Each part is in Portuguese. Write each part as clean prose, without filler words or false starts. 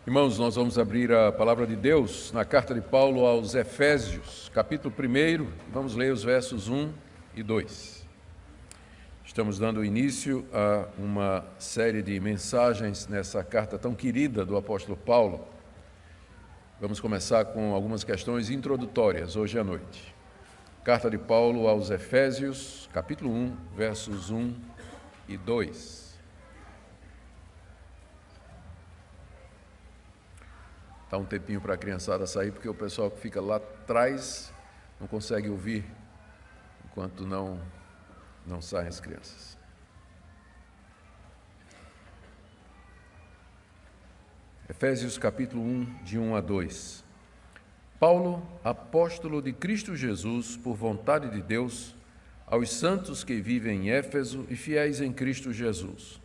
Irmãos, nós vamos abrir a palavra de Deus na carta de Paulo aos Efésios, capítulo 1, vamos ler os versos 1 e 2. Estamos dando início a uma série de mensagens nessa carta tão querida do apóstolo Paulo. Vamos começar com algumas questões introdutórias hoje à noite. Carta de Paulo aos Efésios, capítulo 1, versos 1 e 2. Dá um tempinho para a criançada sair, porque o pessoal que fica lá atrás não consegue ouvir enquanto não saem as crianças. Efésios capítulo 1, de 1 a 2. Paulo, apóstolo de Cristo Jesus, por vontade de Deus, aos santos que vivem em Éfeso e fiéis em Cristo Jesus.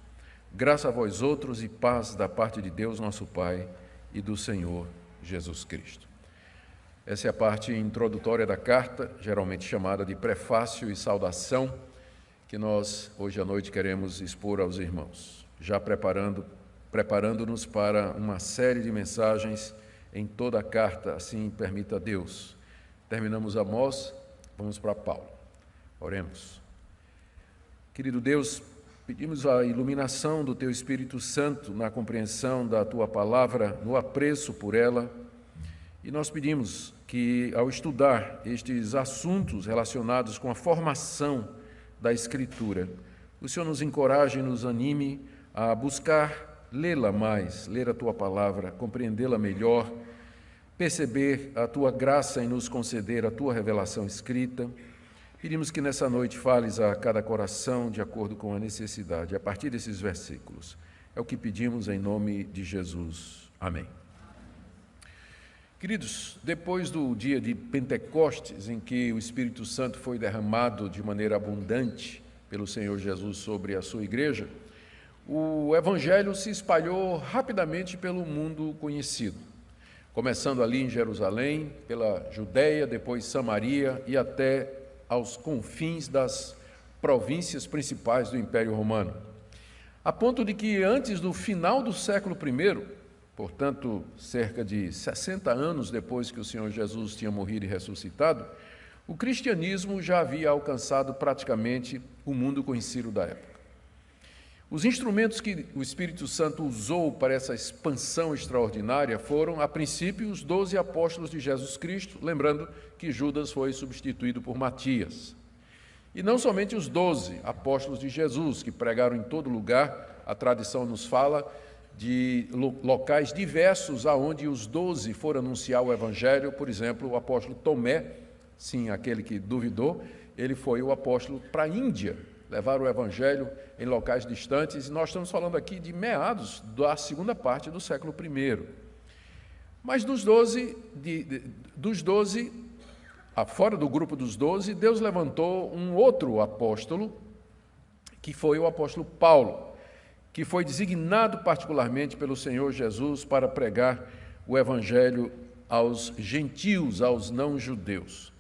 Graça a vós outros e paz da parte de Deus nosso Pai e do Senhor Jesus Cristo. Essa é a parte introdutória da carta, geralmente chamada de prefácio e saudação, que nós hoje à noite queremos expor aos irmãos, já preparando-nos para uma série de mensagens em toda a carta, assim permita Deus. Terminamos Amós, vamos para Paulo. Oremos. Querido Deus, pedimos a iluminação do Teu Espírito Santo na compreensão da Tua palavra, no apreço por ela, e nós pedimos que, ao estudar estes assuntos relacionados com a formação da Escritura, o Senhor nos encoraje e nos anime a buscar lê-la mais, ler a Tua palavra, compreendê-la melhor, perceber a Tua graça em nos conceder a Tua revelação escrita. Pedimos que nessa noite fales a cada coração de acordo com a necessidade, a partir desses versículos. É o que pedimos em nome de Jesus. Amém. Queridos, depois do dia de Pentecostes, em que o Espírito Santo foi derramado de maneira abundante pelo Senhor Jesus sobre a sua igreja, o Evangelho se espalhou rapidamente pelo mundo conhecido, começando ali em Jerusalém, pela Judéia, depois Samaria e até aos confins das províncias principais do Império Romano, a ponto de que antes do final do século I, portanto, cerca de 60 anos depois que o Senhor Jesus tinha morrido e ressuscitado, o cristianismo já havia alcançado praticamente o mundo conhecido da época. Os instrumentos que o Espírito Santo usou para essa expansão extraordinária foram, a princípio, os 12 apóstolos de Jesus Cristo, lembrando que Judas foi substituído por Matias. E não somente os 12 apóstolos de Jesus, que pregaram em todo lugar, a tradição nos fala de locais diversos aonde os 12 foram anunciar o Evangelho. Por exemplo, o apóstolo Tomé, sim, aquele que duvidou, ele foi o apóstolo para a Índia, levar o Evangelho em locais distantes, e nós estamos falando aqui de meados da segunda parte do século I. Mas dos 12, fora do grupo dos 12, Deus levantou um outro apóstolo, que foi o apóstolo Paulo, que foi designado particularmente pelo Senhor Jesus para pregar o Evangelho aos gentios, aos não-judeus.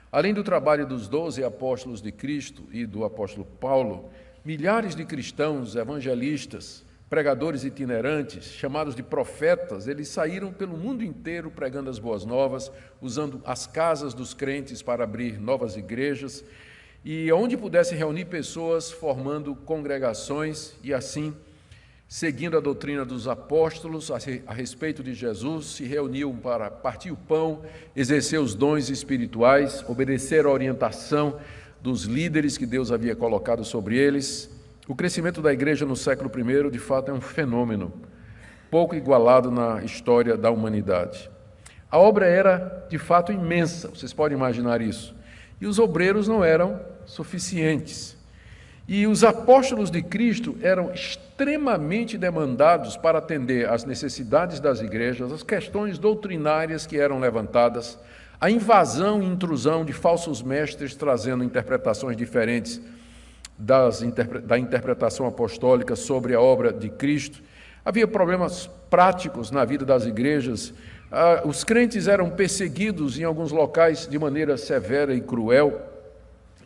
Além do trabalho dos 12 apóstolos de Cristo e do apóstolo Paulo, milhares de cristãos, evangelistas, pregadores itinerantes, chamados de profetas, eles saíram pelo mundo inteiro pregando as boas novas, usando as casas dos crentes para abrir novas igrejas, e onde pudesse reunir pessoas, formando congregações e assim, seguindo a doutrina dos apóstolos a respeito de Jesus, se reuniam para partir o pão, exercer os dons espirituais, obedecer a orientação dos líderes que Deus havia colocado sobre eles. O crescimento da igreja no século I, de fato, é um fenômeno pouco igualado na história da humanidade. A obra era, de fato, imensa, vocês podem imaginar isso, e os obreiros não eram suficientes. E os apóstolos de Cristo eram extremamente demandados para atender às necessidades das igrejas, as questões doutrinárias que eram levantadas, a invasão e intrusão de falsos mestres trazendo interpretações diferentes da interpretação apostólica sobre a obra de Cristo. Havia problemas práticos na vida das igrejas. Os crentes eram perseguidos em alguns locais de maneira severa e cruel.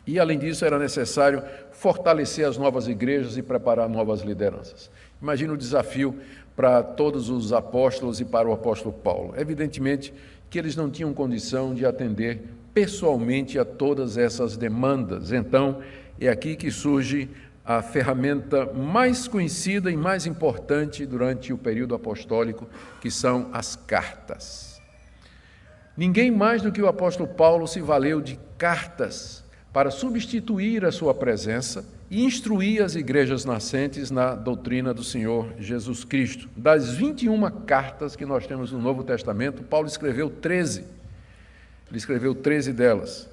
E, além disso, era necessário fortalecer as novas igrejas e preparar novas lideranças. Imagina o desafio para todos os apóstolos e para o apóstolo Paulo. Evidentemente que eles não tinham condição de atender pessoalmente a todas essas demandas. Então, é aqui que surge a ferramenta mais conhecida e mais importante durante o período apostólico, que são as cartas. Ninguém mais do que o apóstolo Paulo se valeu de cartas para substituir a sua presença e instruir as igrejas nascentes na doutrina do Senhor Jesus Cristo. Das 21 cartas que nós temos no Novo Testamento, Paulo escreveu 13. Ele escreveu 13 delas.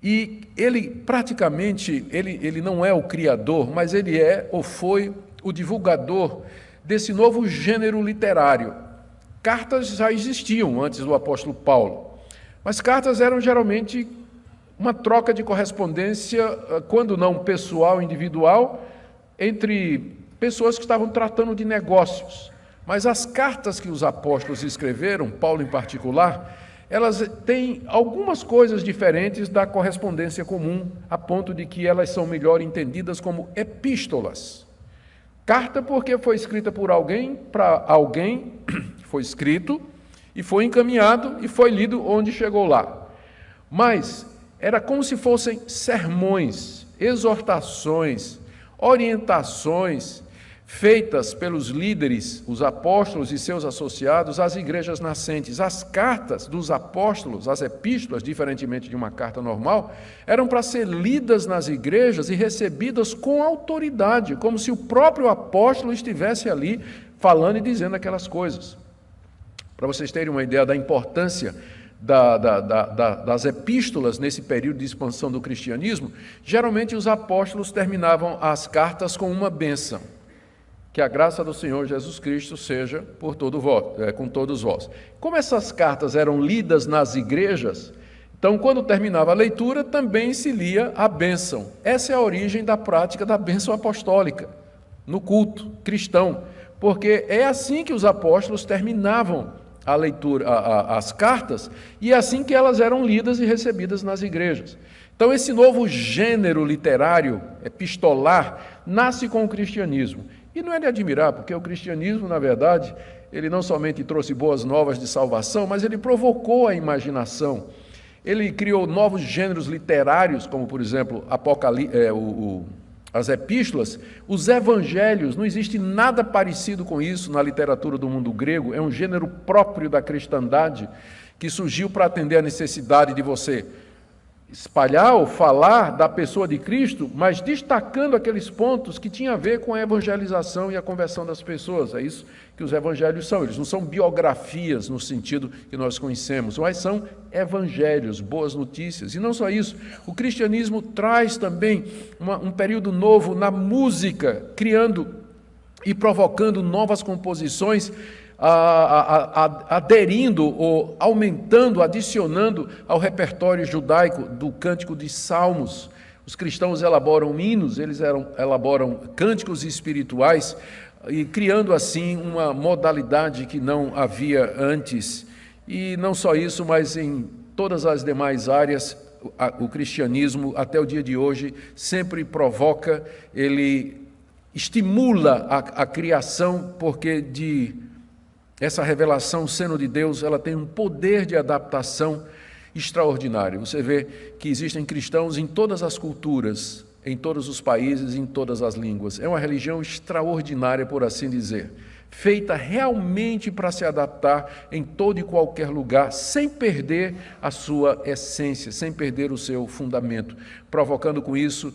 E ele praticamente, ele não é o criador, mas ele é ou foi o divulgador desse novo gênero literário. Cartas já existiam antes do apóstolo Paulo, mas cartas eram geralmente uma troca de correspondência, quando não pessoal, individual, entre pessoas que estavam tratando de negócios. Mas as cartas que os apóstolos escreveram, Paulo em particular, elas têm algumas coisas diferentes da correspondência comum, a ponto de que elas são melhor entendidas como epístolas. Carta porque foi escrita por alguém, para alguém, foi escrito, e foi encaminhado, e foi lido onde chegou lá. Mas era como se fossem sermões, exortações, orientações feitas pelos líderes, os apóstolos e seus associados, às igrejas nascentes. As cartas dos apóstolos, as epístolas, diferentemente de uma carta normal, eram para ser lidas nas igrejas e recebidas com autoridade, como se o próprio apóstolo estivesse ali falando e dizendo aquelas coisas. Para vocês terem uma ideia da importância das epístolas nesse período de expansão do cristianismo, geralmente os apóstolos terminavam as cartas com uma bênção: que a graça do Senhor Jesus Cristo seja com todos vós. Como essas cartas eram lidas nas igrejas, então quando terminava a leitura também se lia a bênção. Essa é a origem da prática da bênção apostólica no culto cristão, porque é assim que os apóstolos terminavam a leitura, as cartas, e é assim que elas eram lidas e recebidas nas igrejas. Então, esse novo gênero literário, epistolar, nasce com o cristianismo. E não é de admirar, porque o cristianismo, na verdade, ele não somente trouxe boas novas de salvação, mas ele provocou a imaginação. Ele criou novos gêneros literários, como, por exemplo, as epístolas, os evangelhos. Não existe nada parecido com isso na literatura do mundo grego. É um gênero próprio da cristandade que surgiu para atender a necessidade de você espalhar ou falar da pessoa de Cristo, mas destacando aqueles pontos que tinham a ver com a evangelização e a conversão das pessoas. É isso que os evangelhos são. Eles não são biografias no sentido que nós conhecemos, mas são evangelhos, boas notícias. E não só isso, o cristianismo traz também um período novo na música, criando e provocando novas composições, aderindo ou aumentando, adicionando ao repertório judaico do cântico de salmos. Os cristãos elaboram hinos, eles elaboram cânticos espirituais, e criando assim uma modalidade que não havia antes. E não só isso, mas em todas as demais áreas, o cristianismo, até o dia de hoje, sempre provoca, ele estimula a criação, porque essa revelação, sendo de Deus, ela tem um poder de adaptação extraordinário. Você vê que existem cristãos em todas as culturas, em todos os países, em todas as línguas. É uma religião extraordinária, por assim dizer, feita realmente para se adaptar em todo e qualquer lugar, sem perder a sua essência, sem perder o seu fundamento, provocando com isso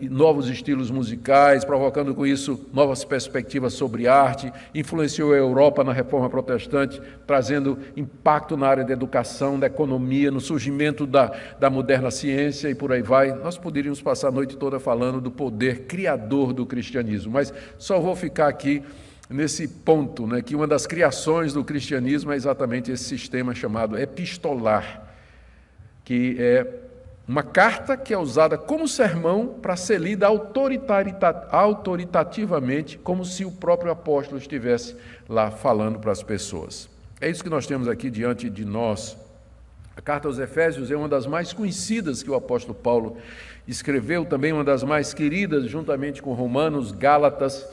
novos estilos musicais, provocando com isso novas perspectivas sobre arte, influenciou a Europa na Reforma Protestante, trazendo impacto na área da educação, da economia, no surgimento da moderna ciência e por aí vai. Nós poderíamos passar a noite toda falando do poder criador do cristianismo, mas só vou ficar aqui nesse ponto, que uma das criações do cristianismo é exatamente esse sistema chamado epistolar, que é uma carta que é usada como sermão para ser lida autoritativamente, como se o próprio apóstolo estivesse lá falando para as pessoas. É isso que nós temos aqui diante de nós. A carta aos Efésios é uma das mais conhecidas que o apóstolo Paulo escreveu, também uma das mais queridas, juntamente com Romanos, Gálatas.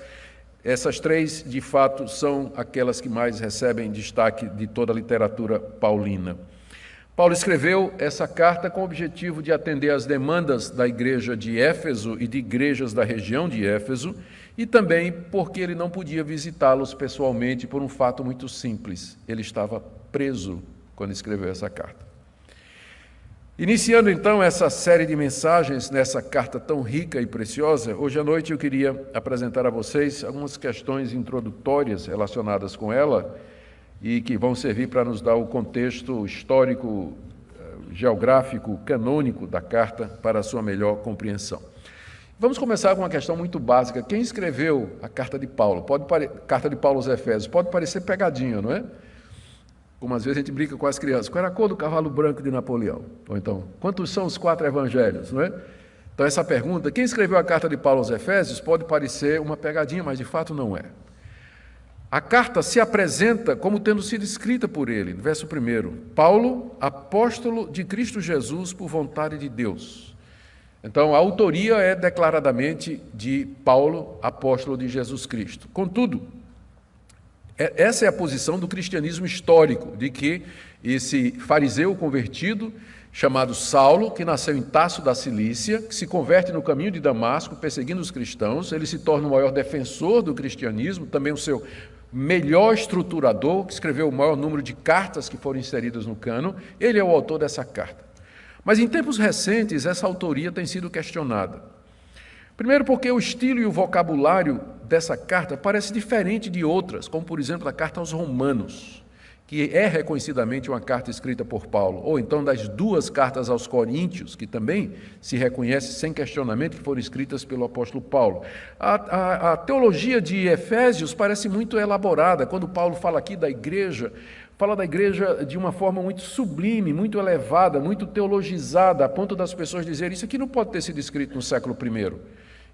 Essas três, de fato, são aquelas que mais recebem destaque de toda a literatura paulina. Paulo escreveu essa carta com o objetivo de atender às demandas da igreja de Éfeso e de igrejas da região de Éfeso, e também porque ele não podia visitá-los pessoalmente por um fato muito simples: ele estava preso quando escreveu essa carta. Iniciando então essa série de mensagens nessa carta tão rica e preciosa, hoje à noite eu queria apresentar a vocês algumas questões introdutórias relacionadas com ela e que vão servir para nos dar o contexto histórico, geográfico, canônico da carta para a sua melhor compreensão. Vamos começar com uma questão muito básica. Quem escreveu a carta de Paulo? Carta de Paulo aos Efésios. Pode parecer pegadinha, não é? Como às vezes a gente brinca com as crianças. Qual era a cor do cavalo branco de Napoleão? Ou então, quantos são os 4 evangelhos, não é? Então essa pergunta, quem escreveu a carta de Paulo aos Efésios, pode parecer uma pegadinha, mas de fato não é. A carta se apresenta como tendo sido escrita por ele. Verso 1, Paulo, apóstolo de Cristo Jesus por vontade de Deus. Então a autoria é declaradamente de Paulo, apóstolo de Jesus Cristo. Contudo, essa é a posição do cristianismo histórico, de que esse fariseu convertido, chamado Saulo, que nasceu em Tarso da Cilícia, que se converte no caminho de Damasco, perseguindo os cristãos, ele se torna o maior defensor do cristianismo, também o seu melhor estruturador, que escreveu o maior número de cartas que foram inseridas no cânon. Ele é o autor dessa carta. Mas em tempos recentes, essa autoria tem sido questionada. Primeiro porque o estilo e o vocabulário dessa carta parece diferente de outras, como por exemplo a carta aos Romanos, que é reconhecidamente uma carta escrita por Paulo, ou então das 2 cartas aos Coríntios, que também se reconhece sem questionamento que foram escritas pelo apóstolo Paulo. A teologia de Efésios parece muito elaborada. Quando Paulo fala aqui da igreja, fala da igreja de uma forma muito sublime, muito elevada, muito teologizada, a ponto das pessoas dizerem: isso aqui não pode ter sido escrito no século I.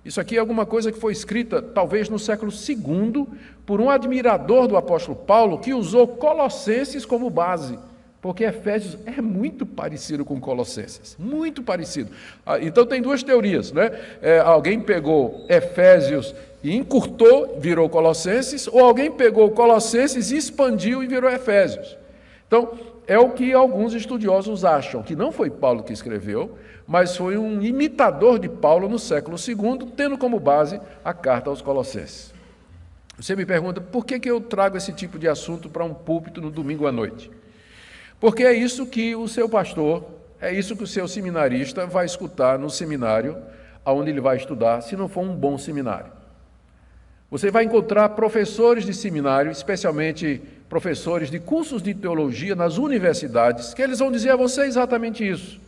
Isso aqui é alguma coisa que foi escrita, talvez, no século II, por um admirador do apóstolo Paulo, que usou Colossenses como base, porque Efésios é muito parecido com Colossenses, muito parecido. Então tem 2 teorias, né? Alguém pegou Efésios e encurtou, virou Colossenses, ou alguém pegou Colossenses e expandiu e virou Efésios. Então, é o que alguns estudiosos acham, que não foi Paulo que escreveu, mas foi um imitador de Paulo no século II, tendo como base a carta aos Colossenses. Você me pergunta, por que eu trago esse tipo de assunto para um púlpito no domingo à noite? Porque é isso que o seu pastor, é isso que o seu seminarista vai escutar no seminário, onde ele vai estudar, se não for um bom seminário. Você vai encontrar professores de seminário, especialmente professores de cursos de teologia nas universidades, que eles vão dizer a você exatamente isso.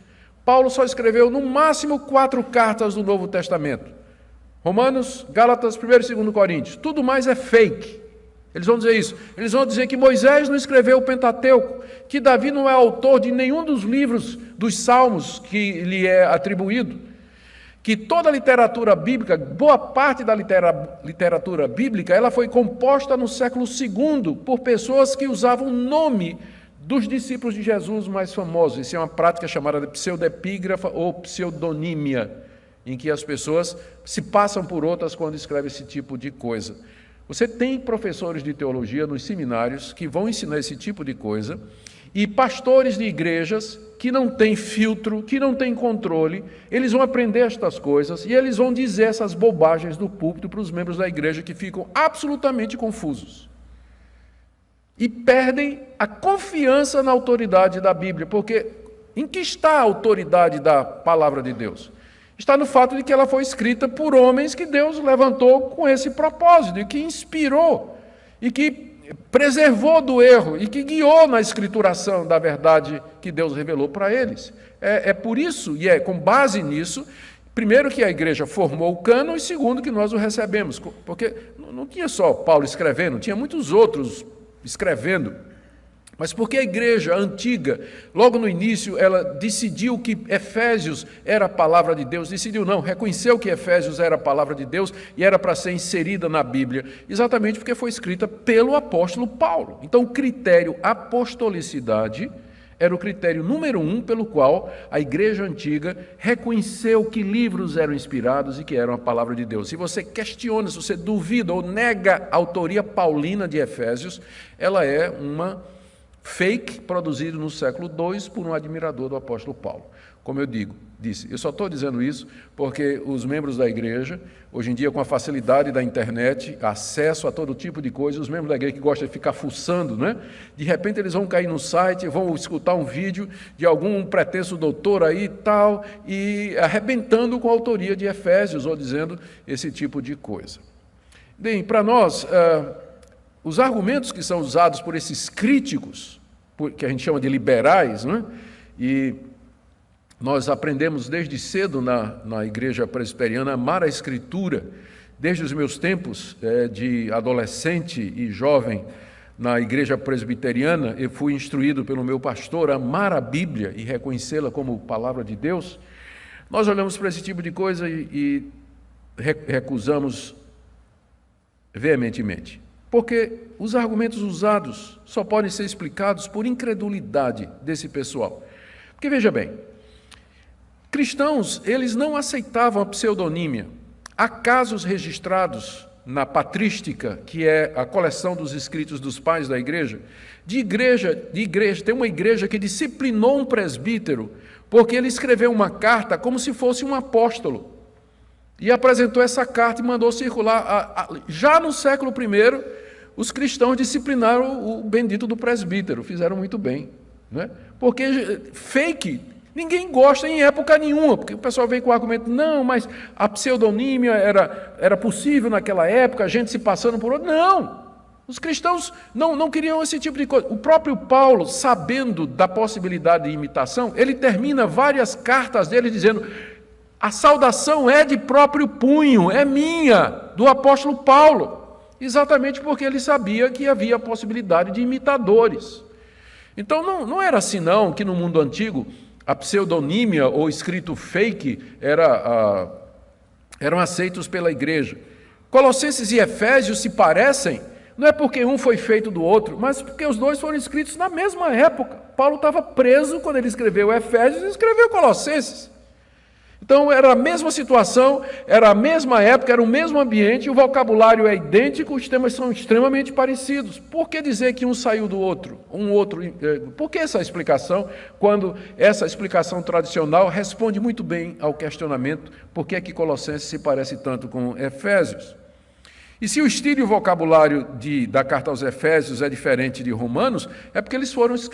Paulo só escreveu no máximo 4 cartas do Novo Testamento. Romanos, Gálatas, 1º e 2º Coríntios. Tudo mais é fake. Eles vão dizer isso. Eles vão dizer que Moisés não escreveu o Pentateuco, que Davi não é autor de nenhum dos livros dos Salmos que lhe é atribuído, que toda a literatura bíblica, boa parte da literatura bíblica, ela foi composta no século II por pessoas que usavam o nome dos discípulos de Jesus mais famosos. Isso é uma prática chamada de pseudepígrafa ou pseudonímia, em que as pessoas se passam por outras quando escrevem esse tipo de coisa. Você tem professores de teologia nos seminários que vão ensinar esse tipo de coisa, e pastores de igrejas que não têm filtro, que não têm controle, eles vão aprender estas coisas e eles vão dizer essas bobagens do púlpito para os membros da igreja, que ficam absolutamente confusos. E perdem a confiança na autoridade da Bíblia, porque em que está a autoridade da palavra de Deus? Está no fato de que ela foi escrita por homens que Deus levantou com esse propósito, e que inspirou, e que preservou do erro, e que guiou na escrituração da verdade que Deus revelou para eles. É por isso, e é com base nisso, primeiro que a igreja formou o cânon, e segundo que nós o recebemos, porque não tinha só Paulo escrevendo, tinha muitos outros escrevendo, mas porque a igreja antiga, logo no início, ela decidiu que Efésios era a palavra de Deus, reconheceu que Efésios era a palavra de Deus e era para ser inserida na Bíblia, exatamente porque foi escrita pelo apóstolo Paulo. Então o critério apostolicidade Era o critério número 1 pelo qual a igreja antiga reconheceu que livros eram inspirados e que eram a palavra de Deus. Se você questiona, se você duvida ou nega a autoria paulina de Efésios, ela é uma fake produzida no século II por um admirador do apóstolo Paulo. Como eu disse, eu só estou dizendo isso porque os membros da igreja, hoje em dia com a facilidade da internet, acesso a todo tipo de coisa, os membros da igreja que gostam de ficar fuçando, né? De repente eles vão cair no site, vão escutar um vídeo de algum pretenso doutor aí e tal, e arrebentando com a autoria de Efésios, ou dizendo esse tipo de coisa. Bem, para nós, os argumentos que são usados por esses críticos, que a gente chama de liberais, né? E nós aprendemos desde cedo na igreja presbiteriana a amar a Escritura. Desde os meus tempos de adolescente e jovem na igreja presbiteriana, eu fui instruído pelo meu pastor a amar a Bíblia e reconhecê-la como palavra de Deus. Nós olhamos para esse tipo de coisa e recusamos veementemente, porque os argumentos usados só podem ser explicados por incredulidade desse pessoal. Porque veja bem, cristãos, eles não aceitavam a pseudonímia. Há casos registrados na patrística, que é a coleção dos escritos dos pais da igreja, tem uma igreja que disciplinou um presbítero, porque ele escreveu uma carta como se fosse um apóstolo, e apresentou essa carta e mandou circular. Já no século I, os cristãos disciplinaram o bendito do presbítero, fizeram muito bem, né? Porque fake ninguém gosta em época nenhuma, porque o pessoal vem com o argumento, não, mas a pseudonímia era possível naquela época, a gente se passando por outro. Não! Os cristãos não queriam esse tipo de coisa. O próprio Paulo, sabendo da possibilidade de imitação, ele termina várias cartas dele dizendo: a saudação é de próprio punho, é minha, do apóstolo Paulo. Exatamente porque ele sabia que havia a possibilidade de imitadores. Então não era assim não, que no mundo antigo a pseudonímia ou escrito fake eram aceitos pela igreja. Colossenses e Efésios se parecem, não é porque um foi feito do outro, mas porque os dois foram escritos na mesma época. Paulo estava preso quando ele escreveu Efésios e escreveu Colossenses. Então era a mesma situação, era a mesma época, era o mesmo ambiente, o vocabulário é idêntico, os temas são extremamente parecidos. Por que dizer que um saiu do outro? Por que essa explicação, quando essa explicação tradicional responde muito bem ao questionamento por que é que Colossenses se parece tanto com Efésios? E se o estilo e o vocabulário da carta aos Efésios é diferente de Romanos, é porque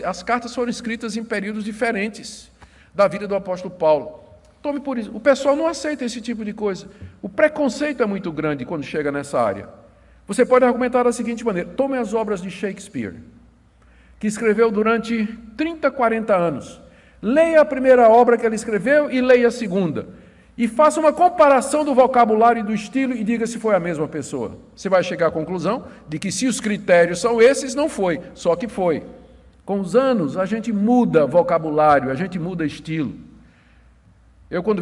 as cartas foram escritas em períodos diferentes da vida do apóstolo Paulo. Tome por isso. O pessoal não aceita esse tipo de coisa. O preconceito é muito grande quando chega nessa área. Você pode argumentar da seguinte maneira: tome as obras de Shakespeare, que escreveu durante 30, 40 anos. Leia a primeira obra que ele escreveu e leia a segunda. E faça uma comparação do vocabulário e do estilo e diga se foi a mesma pessoa. Você vai chegar à conclusão de que se os critérios são esses, não foi, só que foi. Com os anos, a gente muda vocabulário, a gente muda estilo. Eu, quando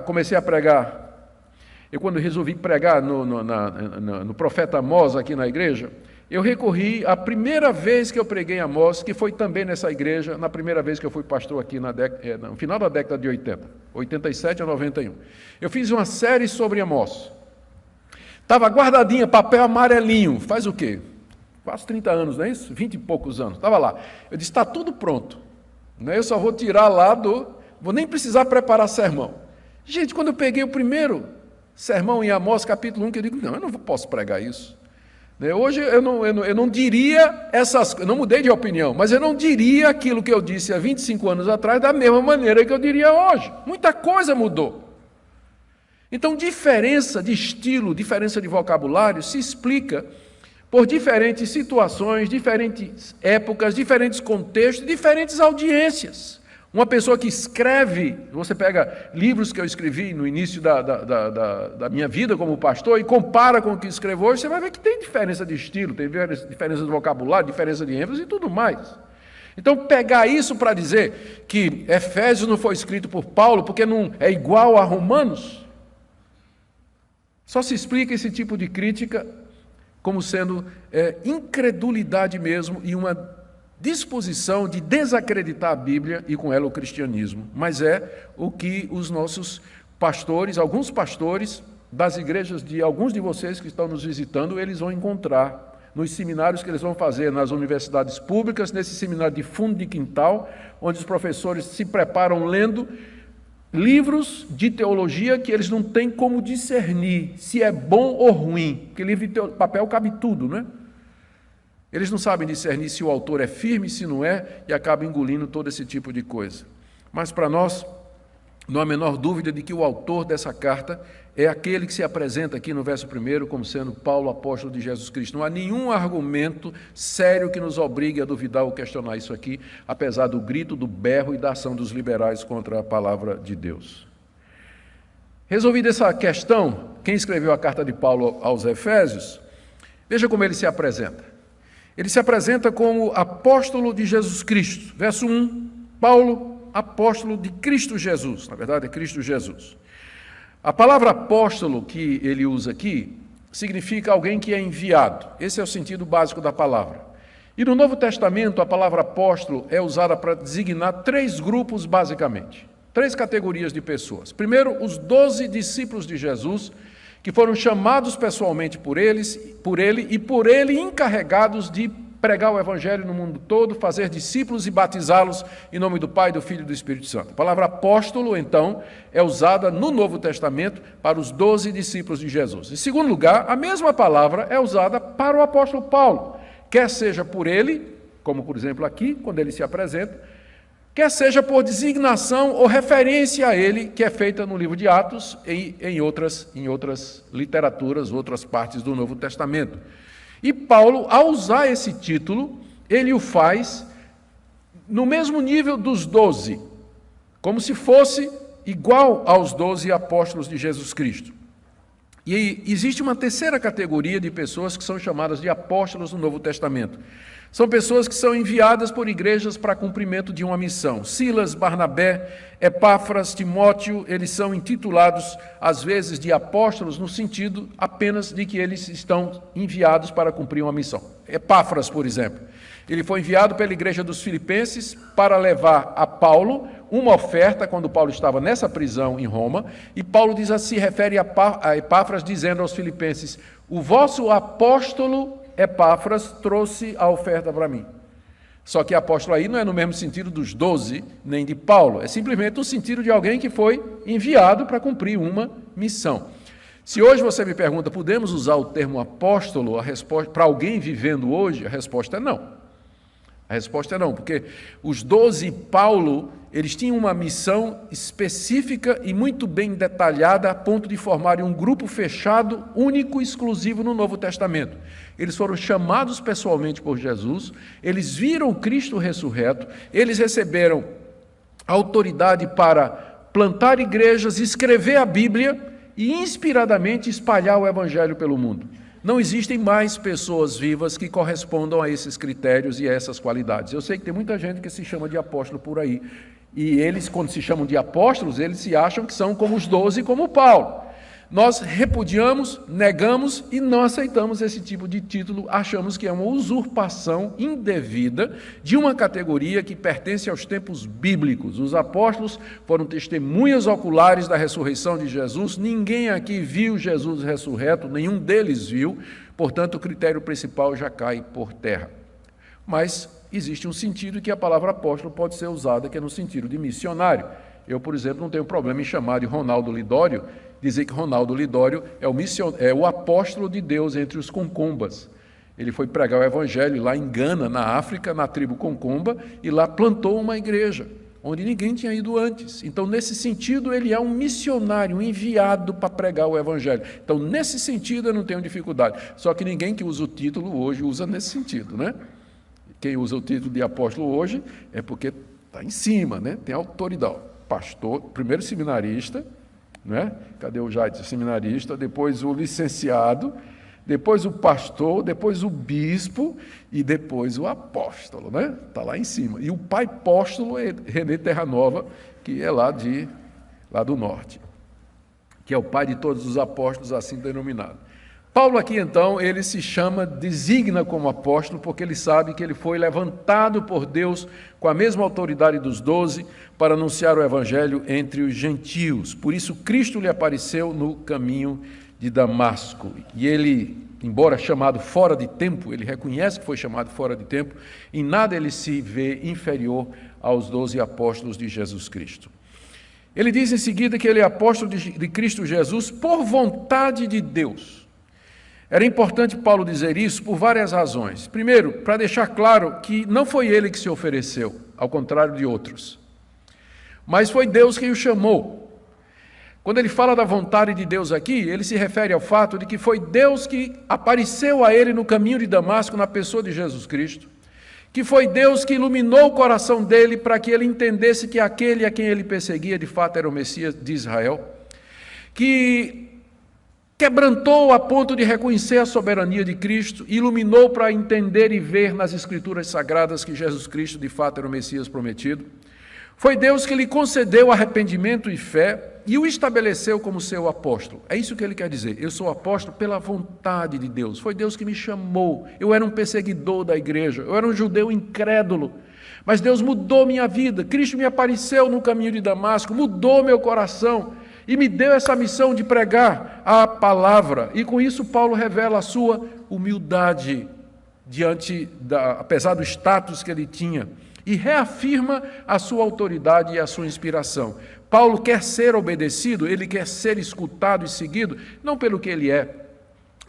comecei a pregar, quando resolvi pregar no profeta Amós aqui na igreja, eu recorri à primeira vez que eu preguei Amós, que foi também nessa igreja, na primeira vez que eu fui pastor aqui no final da década de 80, 87 a 91. Eu fiz uma série sobre Amós. Estava guardadinha, papel amarelinho, faz o quê? Quase 30 anos, não é isso? 20 e poucos anos, estava lá. Eu disse, está tudo pronto. Eu só vou tirar lá vou nem precisar preparar sermão. Gente, quando eu peguei o primeiro sermão em Amós, capítulo 1, que eu digo, não, eu não posso pregar isso. Hoje eu não diria eu não mudei de opinião, mas eu não diria aquilo que eu disse há 25 anos atrás da mesma maneira que eu diria hoje. Muita coisa mudou. Então, diferença de estilo, diferença de vocabulário se explica por diferentes situações, diferentes épocas, diferentes contextos, diferentes audiências. Uma pessoa que escreve, você pega livros que eu escrevi no início da minha vida como pastor e compara com o que escrevo hoje, você vai ver que tem diferença de estilo, tem diferença de vocabulário, diferença de ênfase e tudo mais. Então, pegar isso para dizer que Efésios não foi escrito por Paulo porque não é igual a Romanos, só se explica esse tipo de crítica como sendo incredulidade mesmo e uma disposição de desacreditar a Bíblia e com ela o cristianismo, mas é o que os nossos pastores, alguns pastores das igrejas de alguns de vocês que estão nos visitando, eles vão encontrar nos seminários que eles vão fazer nas universidades públicas, nesse seminário de fundo de quintal, onde os professores se preparam lendo livros de teologia que eles não têm como discernir se é bom ou ruim, porque livro de papel cabe tudo, né? Eles não sabem discernir se o autor é firme, se não é, e acabam engolindo todo esse tipo de coisa. Mas para nós, não há a menor dúvida de que o autor dessa carta é aquele que se apresenta aqui no verso 1 como sendo Paulo, apóstolo de Jesus Cristo. Não há nenhum argumento sério que nos obrigue a duvidar ou questionar isso aqui, apesar do grito, do berro e da ação dos liberais contra a palavra de Deus. Resolvida essa questão, quem escreveu a carta de Paulo aos Efésios, veja como ele se apresenta. Ele se apresenta como apóstolo de Jesus Cristo. Verso 1, Paulo, apóstolo de Cristo Jesus. Na verdade, é Cristo Jesus. A palavra apóstolo que ele usa aqui significa alguém que é enviado. Esse é o sentido básico da palavra. E no Novo Testamento, a palavra apóstolo é usada para designar 3 grupos, basicamente. 3 categorias de pessoas. Primeiro, os 12 discípulos de Jesus, que foram chamados pessoalmente por ele e por ele encarregados de pregar o Evangelho no mundo todo, fazer discípulos e batizá-los em nome do Pai, do Filho e do Espírito Santo. A palavra apóstolo, então, é usada no Novo Testamento para os 12 discípulos de Jesus. Em segundo lugar, a mesma palavra é usada para o apóstolo Paulo, quer seja por ele, como por exemplo aqui, quando ele se apresenta, quer seja por designação ou referência a ele, que é feita no livro de Atos e em outras literaturas, outras partes do Novo Testamento. E Paulo, ao usar esse título, ele o faz no mesmo nível dos 12, como se fosse igual aos 12 apóstolos de Jesus Cristo. E existe uma terceira categoria de pessoas que são chamadas de apóstolos no Novo Testamento. São pessoas que são enviadas por igrejas para cumprimento de uma missão. Silas, Barnabé, Epáfras, Timóteo, eles são intitulados, às vezes, de apóstolos, no sentido apenas de que eles estão enviados para cumprir uma missão. Epáfras, por exemplo, ele foi enviado pela igreja dos Filipenses para levar a Paulo uma oferta, quando Paulo estava nessa prisão em Roma, e Paulo se refere a Epáfras, dizendo aos Filipenses: o vosso apóstolo Epáfras trouxe a oferta para mim. Só que apóstolo aí não é no mesmo sentido dos 12, nem de Paulo, é simplesmente no sentido de alguém que foi enviado para cumprir uma missão. Se hoje você me pergunta, podemos usar o termo apóstolo, a resposta para alguém vivendo hoje, a resposta é não. A resposta é não, porque os 12 Paulo, eles tinham uma missão específica e muito bem detalhada a ponto de formarem um grupo fechado, único e exclusivo no Novo Testamento. Eles foram chamados pessoalmente por Jesus, eles viram Cristo ressurreto, eles receberam autoridade para plantar igrejas, escrever a Bíblia e inspiradamente espalhar o Evangelho pelo mundo. Não existem mais pessoas vivas que correspondam a esses critérios e a essas qualidades. Eu sei que tem muita gente que se chama de apóstolo por aí. E eles, quando se chamam de apóstolos, eles se acham que são como os 12, como Paulo. Nós repudiamos, negamos e não aceitamos esse tipo de título. Achamos que é uma usurpação indevida de uma categoria que pertence aos tempos bíblicos. Os apóstolos foram testemunhas oculares da ressurreição de Jesus. Ninguém aqui viu Jesus ressurreto, nenhum deles viu. Portanto, o critério principal já cai por terra. Mas existe um sentido que a palavra apóstolo pode ser usada, que é no sentido de missionário. Eu, por exemplo, não tenho problema em chamar de Ronaldo Lidório, dizer que Ronaldo Lidório é o apóstolo de Deus entre os concombas. Ele foi pregar o evangelho lá em Gana, na África, na tribo concomba, e lá plantou uma igreja, onde ninguém tinha ido antes. Então, nesse sentido, ele é um missionário, um enviado para pregar o evangelho. Então, nesse sentido, eu não tenho dificuldade. Só que ninguém que usa o título hoje usa nesse sentido, né? Quem usa o título de apóstolo hoje é porque está em cima, né? Tem autoridade. Pastor, primeiro seminarista, né? Cadê o Jaite? Seminarista, depois o licenciado, depois o pastor, depois o bispo e depois o apóstolo, né? Está lá em cima. E o pai apóstolo é René Terranova, que é lá do norte, que é o pai de todos os apóstolos assim denominados. Paulo aqui, então, ele se designa como apóstolo, porque ele sabe que ele foi levantado por Deus com a mesma autoridade dos 12 para anunciar o evangelho entre os gentios. Por isso, Cristo lhe apareceu no caminho de Damasco. E ele, embora chamado fora de tempo, ele reconhece que foi chamado fora de tempo, em nada ele se vê inferior aos 12 apóstolos de Jesus Cristo. Ele diz em seguida que ele é apóstolo de Cristo Jesus por vontade de Deus. Era importante Paulo dizer isso por várias razões. Primeiro, para deixar claro que não foi ele que se ofereceu, ao contrário de outros, mas foi Deus quem o chamou. Quando ele fala da vontade de Deus aqui, ele se refere ao fato de que foi Deus que apareceu a ele no caminho de Damasco, na pessoa de Jesus Cristo, que foi Deus que iluminou o coração dele para que ele entendesse que aquele a quem ele perseguia de fato era o Messias de Israel, que quebrantou a ponto de reconhecer a soberania de Cristo, iluminou para entender e ver nas Escrituras Sagradas que Jesus Cristo de fato era o Messias prometido. Foi Deus que lhe concedeu arrependimento e fé e o estabeleceu como seu apóstolo. É isso que ele quer dizer. Eu sou apóstolo pela vontade de Deus. Foi Deus que me chamou. Eu era um perseguidor da igreja. Eu era um judeu incrédulo. Mas Deus mudou minha vida. Cristo me apareceu no caminho de Damasco, mudou meu coração e me deu essa missão de pregar a palavra. E com isso Paulo revela a sua humildade apesar do status que ele tinha, e reafirma a sua autoridade e a sua inspiração. Paulo quer ser obedecido, ele quer ser escutado e seguido, não pelo que ele é,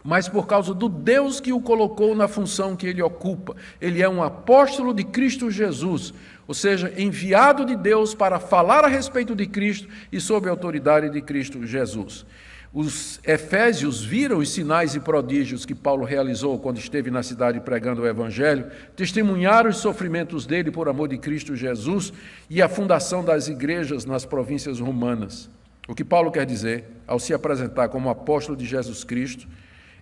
mas por causa do Deus que o colocou na função que ele ocupa. Ele é um apóstolo de Cristo Jesus, ou seja, enviado de Deus para falar a respeito de Cristo e sob a autoridade de Cristo Jesus. Os efésios viram os sinais e prodígios que Paulo realizou quando esteve na cidade pregando o Evangelho, testemunharam os sofrimentos dele por amor de Cristo Jesus e a fundação das igrejas nas províncias romanas. O que Paulo quer dizer, ao se apresentar como apóstolo de Jesus Cristo,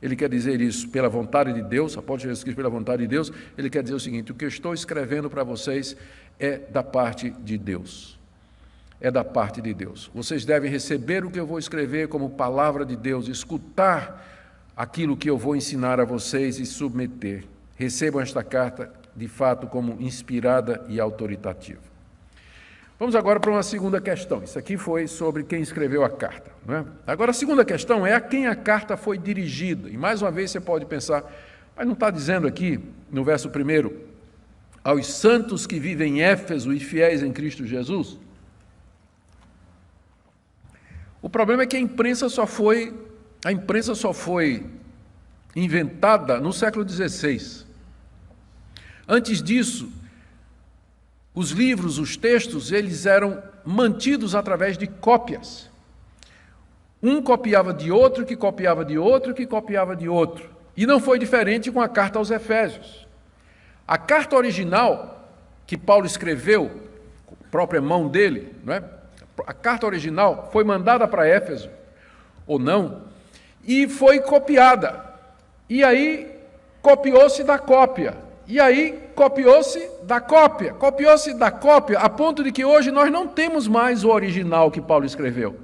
ele quer dizer isso pela vontade de Deus, apóstolo de Jesus Cristo pela vontade de Deus, ele quer dizer o seguinte: o que eu estou escrevendo para vocês é da parte de Deus. É da parte de Deus. Vocês devem receber o que eu vou escrever como palavra de Deus, escutar aquilo que eu vou ensinar a vocês e submeter. Recebam esta carta, de fato, como inspirada e autoritativa. Vamos agora para uma segunda questão. Isso aqui foi sobre quem escreveu a carta, não é? Agora, a segunda questão é a quem a carta foi dirigida. E mais uma vez você pode pensar, mas não está dizendo aqui, no verso 1, aos santos que vivem em Éfeso e fiéis em Cristo Jesus? O problema é que a imprensa só foi inventada no século XVI. Antes disso, os livros, os textos, eles eram mantidos através de cópias. Um copiava de outro, que copiava de outro, que copiava de outro. E não foi diferente com a carta aos Efésios. A carta original que Paulo escreveu, com a própria mão dele, não é? A carta original foi mandada para Éfeso, ou não, e foi copiada. E aí copiou-se da cópia. E aí copiou-se da cópia. Copiou-se da cópia, a ponto de que hoje nós não temos mais o original que Paulo escreveu.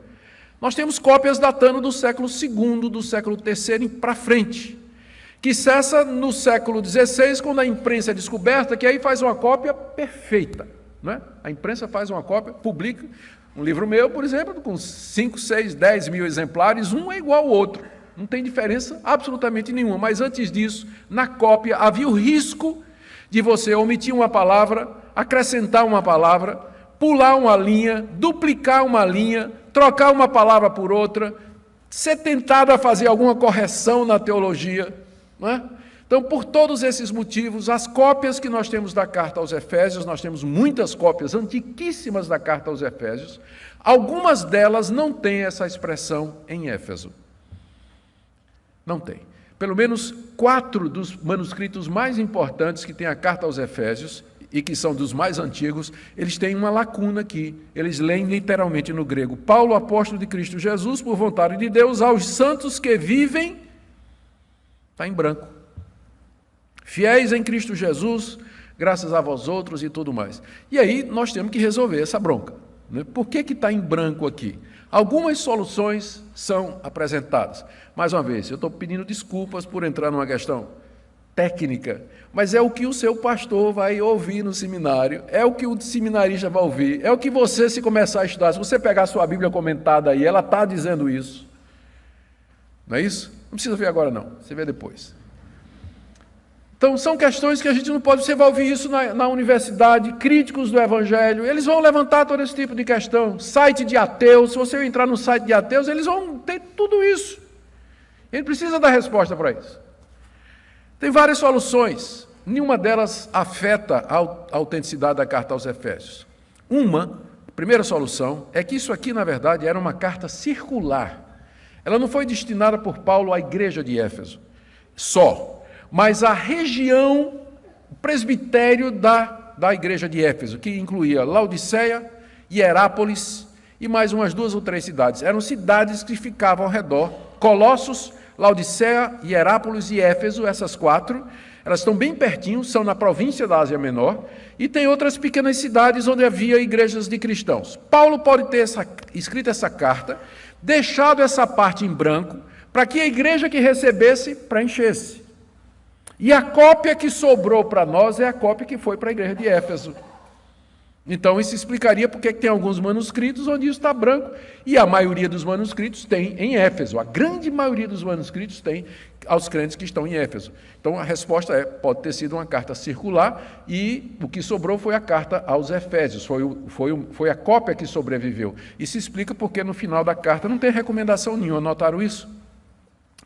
Nós temos cópias datando do século II, do século III para frente, que cessa no século XVI, quando a imprensa é descoberta, que aí faz uma cópia perfeita, não é? A imprensa faz uma cópia, publica. Um livro meu, por exemplo, com 5, 6, 10 mil exemplares, um é igual ao outro. Não tem diferença absolutamente nenhuma. Mas antes disso, na cópia, havia o risco de você omitir uma palavra, acrescentar uma palavra, pular uma linha, duplicar uma linha, trocar uma palavra por outra, ser tentado a fazer alguma correção na teologia, não é? Então, por todos esses motivos, as cópias que nós temos da carta aos Efésios, nós temos muitas cópias antiquíssimas da carta aos Efésios, algumas delas não têm essa expressão em Éfeso. Não tem. Pelo menos 4 dos manuscritos mais importantes que tem a carta aos Efésios, e que são dos mais antigos, eles têm uma lacuna aqui. Eles leem literalmente no grego: Paulo, apóstolo de Cristo Jesus, por vontade de Deus, aos santos que vivem, está em branco, fiéis em Cristo Jesus, graças a vós outros e tudo mais. E aí nós temos que resolver essa bronca, né? Por que está em branco aqui? Algumas soluções são apresentadas. Mais uma vez, eu estou pedindo desculpas por entrar numa questão técnica, mas é o que o seu pastor vai ouvir no seminário, é o que o seminarista vai ouvir, é o que você, se começar a estudar, se você pegar a sua Bíblia comentada aí, ela está dizendo isso. Não é isso? Não precisa ver agora não, você vê depois. Então, são questões que a gente não pode... Você vai ouvir isso na universidade, críticos do Evangelho, eles vão levantar todo esse tipo de questão. Site de ateus, se você entrar no site de ateus, eles vão ter tudo isso. Ele precisa dar resposta para isso. Tem várias soluções, nenhuma delas afeta a autenticidade da carta aos Efésios. A primeira solução, é que isso aqui, na verdade, era uma carta circular. Ela não foi destinada por Paulo à igreja de Éfeso, só, mas à região, o presbitério da igreja de Éfeso, que incluía Laodiceia, Hierápolis e mais umas 2 ou 3 cidades. Eram cidades que ficavam ao redor, Colossos, Laodiceia, Hierápolis e Éfeso, essas 4, elas estão bem pertinho, são na província da Ásia Menor, e tem outras pequenas cidades onde havia igrejas de cristãos. Paulo pode ter escrito essa carta, deixado essa parte em branco, para que a igreja que recebesse preenchesse. E a cópia que sobrou para nós é a cópia que foi para a igreja de Éfeso. Então, isso explicaria porque tem alguns manuscritos onde isso está branco, e a maioria dos manuscritos tem em Éfeso. A grande maioria dos manuscritos tem aos crentes que estão em Éfeso. Então, a resposta pode ter sido uma carta circular, e o que sobrou foi a carta aos Efésios, foi a cópia que sobreviveu. Isso explica porque no final da carta não tem recomendação nenhuma, notaram isso?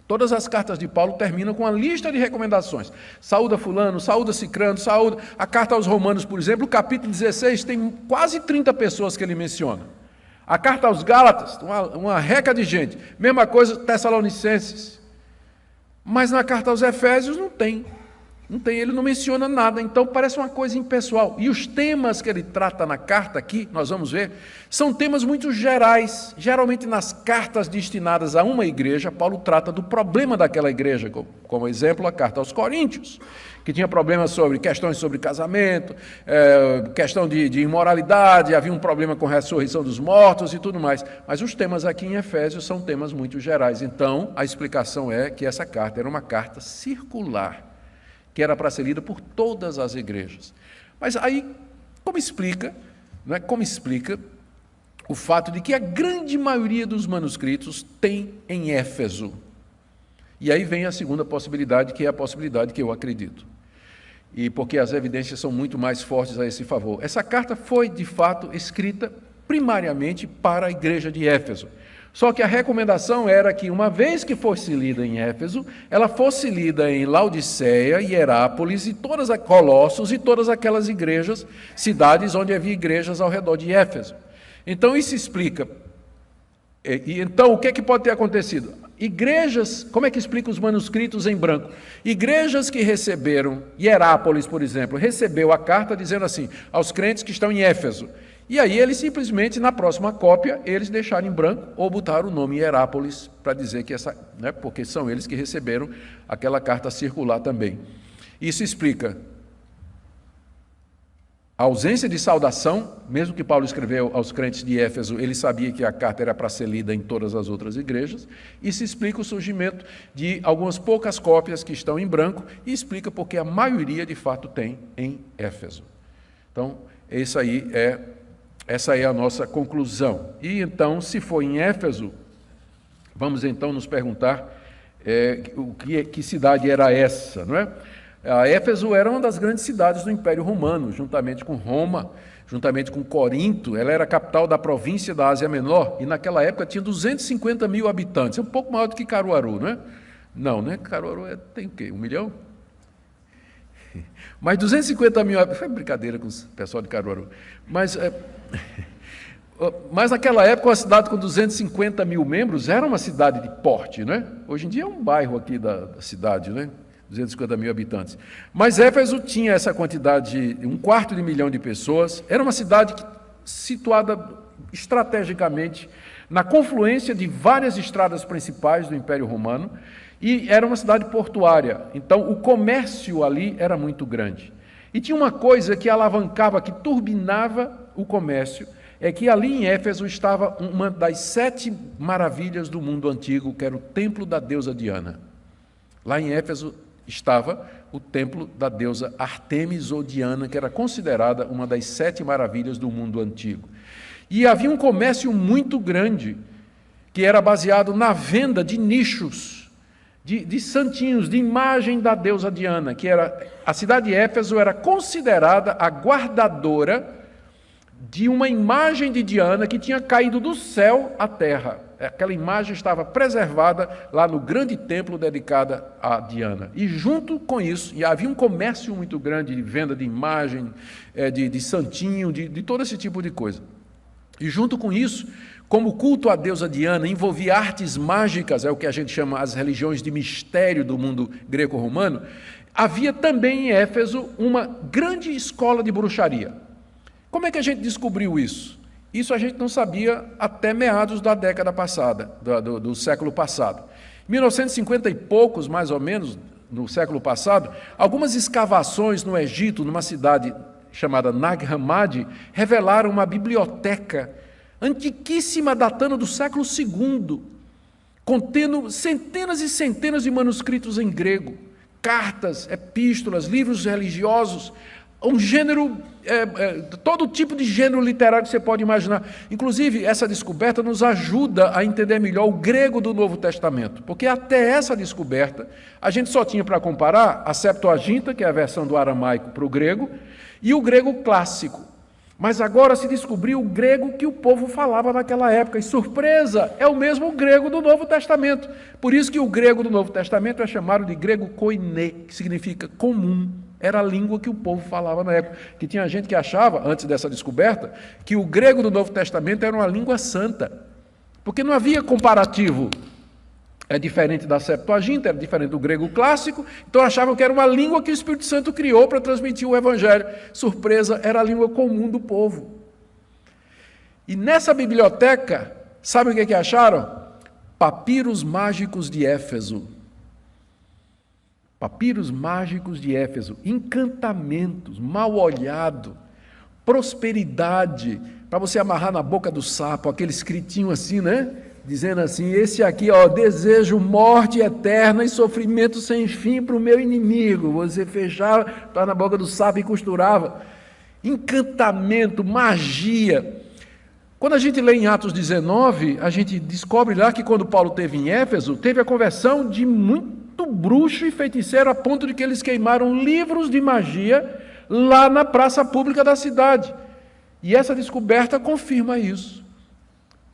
Todas as cartas de Paulo terminam com uma lista de recomendações. Saúda fulano, saúda cicrano, saúda... A carta aos Romanos, por exemplo, o capítulo 16, tem quase 30 pessoas que ele menciona. A carta aos Gálatas, uma reca de gente. Mesma coisa, Tessalonicenses. Mas na carta aos Efésios não tem. Não tem, ele não menciona nada, então parece uma coisa impessoal. E os temas que ele trata na carta aqui, nós vamos ver, são temas muito gerais. Geralmente nas cartas destinadas a uma igreja, Paulo trata do problema daquela igreja, como exemplo a carta aos Coríntios, que tinha problemas sobre questões sobre casamento, questão de imoralidade, havia um problema com a ressurreição dos mortos e tudo mais. Mas os temas aqui em Efésios são temas muito gerais. Então, a explicação é que essa carta era uma carta circular, que era para ser lida por todas as igrejas. Mas aí, como explica o fato de que a grande maioria dos manuscritos tem em Éfeso? E aí vem a segunda possibilidade, que é a possibilidade que eu acredito. E porque as evidências são muito mais fortes a esse favor. Essa carta foi, de fato, escrita primariamente para a igreja de Éfeso. Só que a recomendação era que, uma vez que fosse lida em Éfeso, ela fosse lida em Laodiceia, Hierápolis, e Colossos e todas aquelas igrejas, cidades onde havia igrejas ao redor de Éfeso. Então, isso explica. Então, o que é que pode ter acontecido? Igrejas, como é que explica os manuscritos em branco? Igrejas que receberam, Hierápolis, por exemplo, recebeu a carta dizendo assim, aos crentes que estão em Éfeso. E aí eles simplesmente, na próxima cópia, eles deixaram em branco ou botaram o nome Hierápolis para dizer que porque são eles que receberam aquela carta circular também. Isso explica a ausência de saudação, mesmo que Paulo escreveu aos crentes de Éfeso, ele sabia que a carta era para ser lida em todas as outras igrejas. Isso explica o surgimento de algumas poucas cópias que estão em branco e explica porque a maioria, de fato, tem em Éfeso. Então, essa é a nossa conclusão. E então, se for em Éfeso, vamos então nos perguntar que cidade era essa, não é? A Éfeso era uma das grandes cidades do Império Romano, juntamente com Roma, juntamente com Corinto. Ela era a capital da província da Ásia Menor e naquela época tinha 250 mil habitantes, é um pouco maior do que Caruaru, não é? Não, né? Caruaru tem o quê? 1 milhão? Mas 250 mil habitantes, foi brincadeira com o pessoal de Caruaru, mas naquela época uma cidade com 250 mil membros era uma cidade de porte, né? Hoje em dia é um bairro aqui da cidade, né? 250 mil habitantes. Mas Éfeso tinha essa quantidade, 250 mil de pessoas, era uma cidade situada estrategicamente na confluência de várias estradas principais do Império Romano, e era uma cidade portuária, então o comércio ali era muito grande. E tinha uma coisa que alavancava, que turbinava o comércio, é que ali em Éfeso estava uma das 7 maravilhas do mundo antigo, que era o templo da deusa Diana. Lá em Éfeso estava o templo da deusa Ártemis ou Diana, que era considerada uma das 7 maravilhas do mundo antigo. E havia um comércio muito grande, que era baseado na venda de nichos, de santinhos, de imagem da deusa Diana, que era, a cidade de Éfeso era considerada a guardadora de uma imagem de Diana que tinha caído do céu à terra. Aquela imagem estava preservada lá no grande templo dedicado a Diana. E junto com isso, e havia um comércio muito grande de venda de imagem, de santinho, de todo esse tipo de coisa. E junto com isso, como o culto à deusa Diana envolvia artes mágicas, é o que a gente chama as religiões de mistério do mundo greco-romano, havia também em Éfeso uma grande escola de bruxaria. Como é que a gente descobriu isso? Isso a gente não sabia até meados da década passada, do século passado. Em 1950 e poucos, mais ou menos, no século passado, algumas escavações no Egito, numa cidade chamada Nag Hammadi, revelaram uma biblioteca antiquíssima, datando do século II, contendo centenas e centenas de manuscritos em grego, cartas, epístolas, livros religiosos, um gênero, todo tipo de gênero literário que você pode imaginar. Inclusive, essa descoberta nos ajuda a entender melhor o grego do Novo Testamento, porque até essa descoberta, a gente só tinha para comparar a Septuaginta, que é a versão do aramaico para o grego, e o grego clássico. Mas agora se descobriu o grego que o povo falava naquela época. E surpresa, é o mesmo grego do Novo Testamento. Por isso que o grego do Novo Testamento é chamado de grego koiné, que significa comum. Era a língua que o povo falava na época. Que tinha gente que achava, antes dessa descoberta, que o grego do Novo Testamento era uma língua santa. Porque não havia comparativo. É diferente da Septuaginta, era diferente do grego clássico, então achavam que era uma língua que o Espírito Santo criou para transmitir o Evangelho. Surpresa, era a língua comum do povo. E nessa biblioteca, sabe o que acharam? Papiros mágicos de Éfeso. Papiros mágicos de Éfeso, encantamentos, mal olhado, prosperidade, para você amarrar na boca do sapo, aquele escritinho assim, né? Dizendo assim, esse aqui, ó, desejo morte eterna e sofrimento sem fim para o meu inimigo. Você fechava, estava na boca do sapo e costurava. Encantamento, magia. Quando a gente lê em Atos 19, a gente descobre lá que quando Paulo esteve em Éfeso, teve a conversão de muito bruxo e feiticeiro, a ponto de que eles queimaram livros de magia lá na praça pública da cidade. E essa descoberta confirma isso.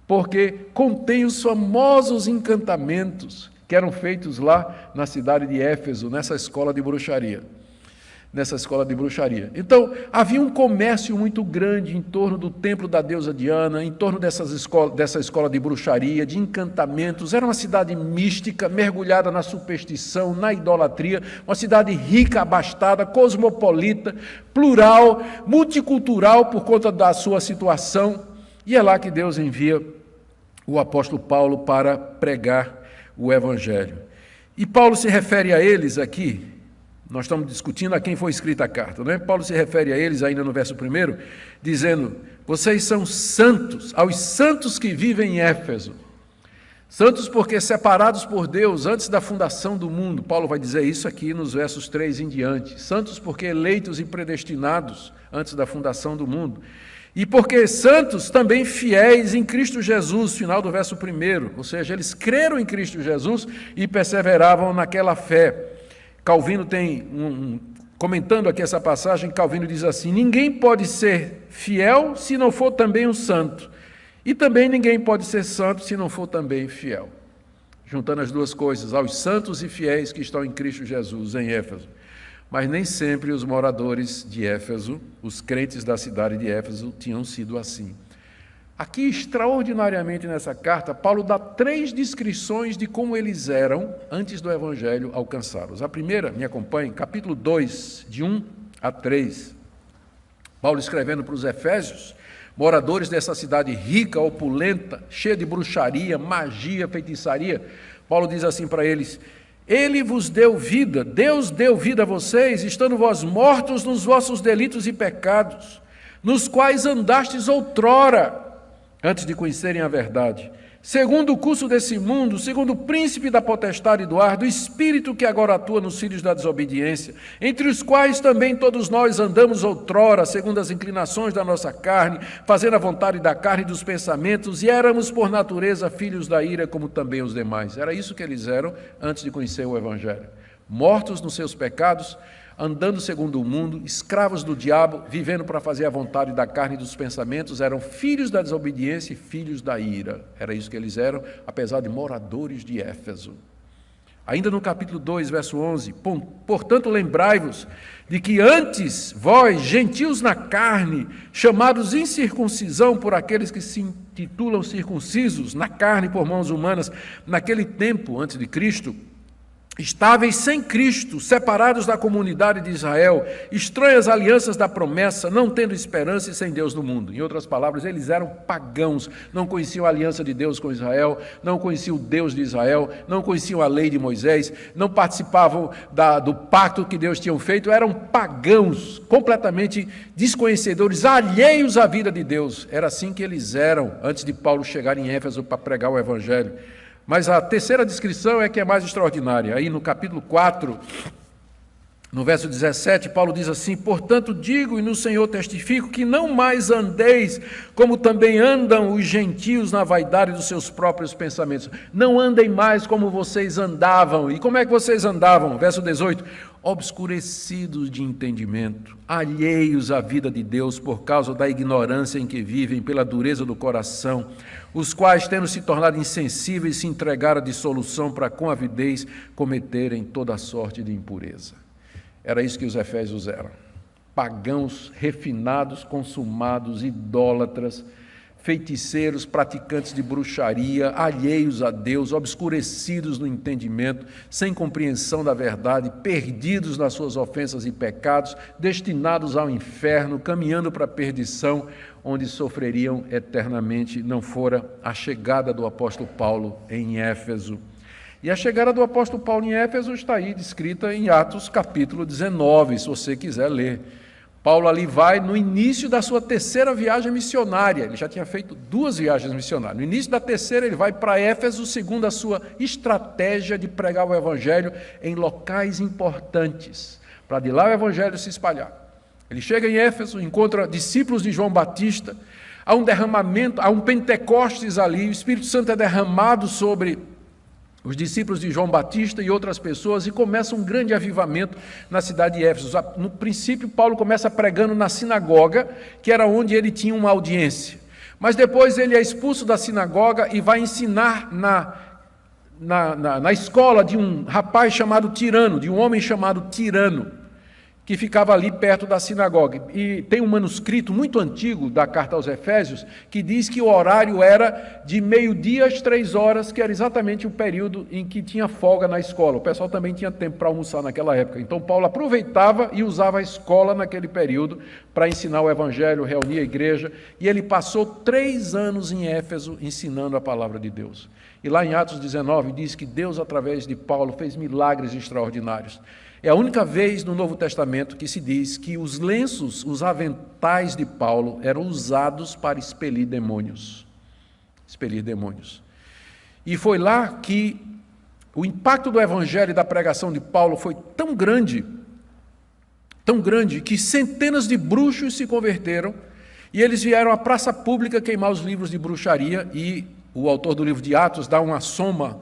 Porque contém os famosos encantamentos que eram feitos lá na cidade de Éfeso, nessa escola de bruxaria. Então, havia um comércio muito grande em torno do templo da deusa Diana, em torno dessa escola de bruxaria, de encantamentos. Era uma cidade mística, mergulhada na superstição, na idolatria, uma cidade rica, abastada, cosmopolita, plural, multicultural por conta da sua situação. E é lá que Deus envia o apóstolo Paulo para pregar o Evangelho. E Paulo se refere a eles aqui, nós estamos discutindo a quem foi escrita a carta, não é? Paulo se refere a eles ainda no verso 1, dizendo, vocês são santos, aos santos que vivem em Éfeso. Santos porque separados por Deus antes da fundação do mundo. Paulo vai dizer isso aqui nos versos 3 em diante. Santos porque eleitos e predestinados antes da fundação do mundo. E porque santos também fiéis em Cristo Jesus, final do verso 1, ou seja, eles creram em Cristo Jesus e perseveravam naquela fé. Calvino tem, comentando aqui essa passagem, Calvino diz assim, ninguém pode ser fiel se não for também um santo, e também ninguém pode ser santo se não for também fiel. Juntando as duas coisas, aos santos e fiéis que estão em Cristo Jesus, em Éfeso. Mas nem sempre os moradores de Éfeso, os crentes da cidade de Éfeso, tinham sido assim. Aqui, extraordinariamente nessa carta, Paulo dá 3 descrições de como eles eram antes do Evangelho alcançá-los. A primeira, me acompanhe, capítulo 2, de 1 a 3. Paulo escrevendo para os Efésios, moradores dessa cidade rica, opulenta, cheia de bruxaria, magia, feitiçaria. Paulo diz assim para eles, Ele vos deu vida, Deus deu vida a vocês, estando vós mortos nos vossos delitos e pecados, nos quais andastes outrora, antes de conhecerem a verdade, segundo o curso desse mundo, segundo o príncipe da potestade do ar, do espírito que agora atua nos filhos da desobediência, entre os quais também todos nós andamos outrora, segundo as inclinações da nossa carne, fazendo a vontade da carne e dos pensamentos, e éramos por natureza filhos da ira, como também os demais. Era isso que eles eram antes de conhecer o Evangelho. Mortos nos seus pecados, andando segundo o mundo, escravos do diabo, vivendo para fazer a vontade da carne e dos pensamentos, eram filhos da desobediência e filhos da ira. Era isso que eles eram, apesar de moradores de Éfeso. Ainda no capítulo 2, verso 11, portanto lembrai-vos de que antes vós, gentios na carne, chamados incircuncisão por aqueles que se intitulam circuncisos, na carne por mãos humanas, naquele tempo antes de Cristo, estáveis sem Cristo, separados da comunidade de Israel, estranhas alianças da promessa, não tendo esperança e sem Deus no mundo. Em outras palavras, eles eram pagãos, não conheciam a aliança de Deus com Israel, não conheciam o Deus de Israel, não conheciam a lei de Moisés, não participavam do pacto que Deus tinha feito, eram pagãos, completamente desconhecedores, alheios à vida de Deus. Era assim que eles eram antes de Paulo chegar em Éfeso para pregar o Evangelho. Mas a terceira descrição é que é mais extraordinária. Aí no capítulo 4, no verso 17, Paulo diz assim: portanto digo e no Senhor testifico que não mais andeis como também andam os gentios na vaidade dos seus próprios pensamentos. Não andem mais como vocês andavam. E como é que vocês andavam? Verso 18: obscurecidos de entendimento, alheios à vida de Deus por causa da ignorância em que vivem, pela dureza do coração, os quais, tendo se tornado insensíveis, se entregaram à dissolução para com avidez cometerem toda sorte de impureza. Era isso que os efésios eram. Pagãos, refinados, consumados, idólatras, feiticeiros, praticantes de bruxaria, alheios a Deus, obscurecidos no entendimento, sem compreensão da verdade, perdidos nas suas ofensas e pecados, destinados ao inferno, caminhando para a perdição, onde sofreriam eternamente, não fora a chegada do apóstolo Paulo em Éfeso. E a chegada do apóstolo Paulo em Éfeso está aí descrita em Atos capítulo 19, se você quiser ler. Paulo ali vai no início da sua terceira viagem missionária. Ele já tinha feito 2 viagens missionárias. No início da terceira, ele vai para Éfeso, segundo a sua estratégia de pregar o Evangelho em locais importantes, para de lá o Evangelho se espalhar. Ele chega em Éfeso, encontra discípulos de João Batista, há um derramamento, há um Pentecostes ali, o Espírito Santo é derramado sobre os discípulos de João Batista e outras pessoas, e começa um grande avivamento na cidade de Éfeso. No princípio, Paulo começa pregando na sinagoga, que era onde ele tinha uma audiência. Mas depois ele é expulso da sinagoga e vai ensinar na escola de um rapaz chamado Tirano, de um homem chamado Tirano, que ficava ali perto da sinagoga. E tem um manuscrito muito antigo da carta aos Efésios, que diz que o horário era de 12:00 às 15:00, que era exatamente o período em que tinha folga na escola. O pessoal também tinha tempo para almoçar naquela época. Então Paulo aproveitava e usava a escola naquele período para ensinar o Evangelho, reunir a igreja. E ele passou 3 anos em Éfeso ensinando a palavra de Deus. E lá em Atos 19 diz que Deus, através de Paulo, fez milagres extraordinários. É a única vez no Novo Testamento que se diz que os lenços, os aventais de Paulo eram usados para expelir demônios. Expelir demônios. E foi lá que o impacto do Evangelho e da pregação de Paulo foi tão grande, que centenas de bruxos se converteram e eles vieram à praça pública queimar os livros de bruxaria, e o autor do livro de Atos dá uma soma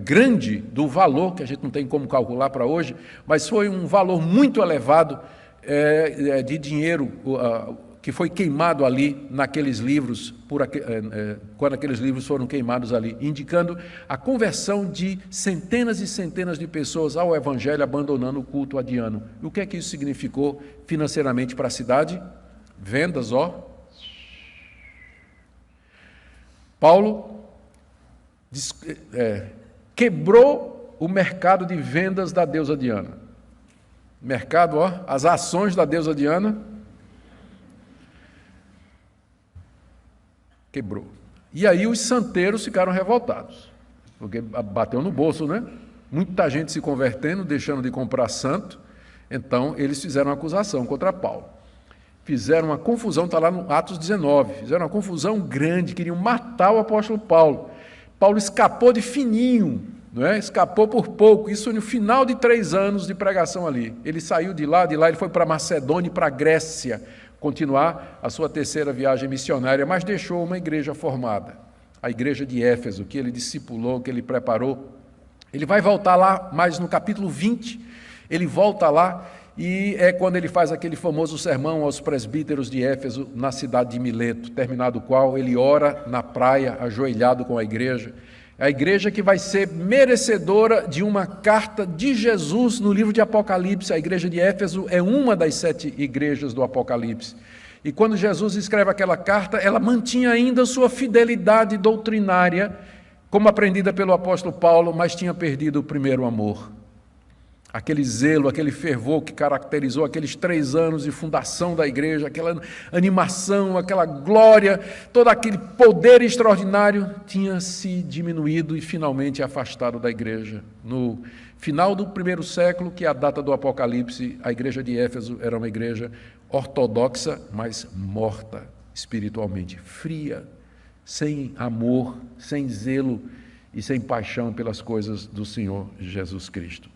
grande do valor, que a gente não tem como calcular para hoje, mas foi um valor muito elevado de dinheiro que foi queimado ali naqueles livros, quando aqueles livros foram queimados ali, indicando a conversão de centenas e centenas de pessoas ao Evangelho, abandonando o culto a Diano. E o que é que isso significou financeiramente para a cidade? Vendas, Paulo quebrou o mercado de vendas da deusa Diana. Mercado, as ações da deusa Diana, quebrou. E aí os santeiros ficaram revoltados, porque bateu no bolso, né? Muita gente se convertendo, deixando de comprar santo, então eles fizeram uma acusação contra Paulo. fizeram uma confusão, está lá no Atos 19, fizeram uma confusão grande, queriam matar o apóstolo Paulo. Paulo escapou de fininho, não é? Escapou por pouco, isso no final de 3 anos de pregação ali. Ele saiu de lá ele foi para Macedônia e para a Grécia, continuar a sua 3ª viagem missionária, mas deixou uma igreja formada, a igreja de Éfeso, que ele discipulou, que ele preparou. Ele vai voltar lá, mas no capítulo 20, ele volta lá, e é quando ele faz aquele famoso sermão aos presbíteros de Éfeso, na cidade de Mileto, terminado o qual ele ora na praia, ajoelhado com a igreja que vai ser merecedora de uma carta de Jesus no livro de Apocalipse. A igreja de Éfeso é uma das 7 igrejas do Apocalipse. E quando Jesus escreve aquela carta, ela mantinha ainda sua fidelidade doutrinária, como aprendida pelo apóstolo Paulo, mas tinha perdido o primeiro amor. Aquele zelo, aquele fervor que caracterizou aqueles 3 anos de fundação da igreja, aquela animação, aquela glória, todo aquele poder extraordinário tinha se diminuído e finalmente afastado da igreja. No final do 1º século, que é a data do Apocalipse, a igreja de Éfeso era uma igreja ortodoxa, mas morta espiritualmente, fria, sem amor, sem zelo e sem paixão pelas coisas do Senhor Jesus Cristo.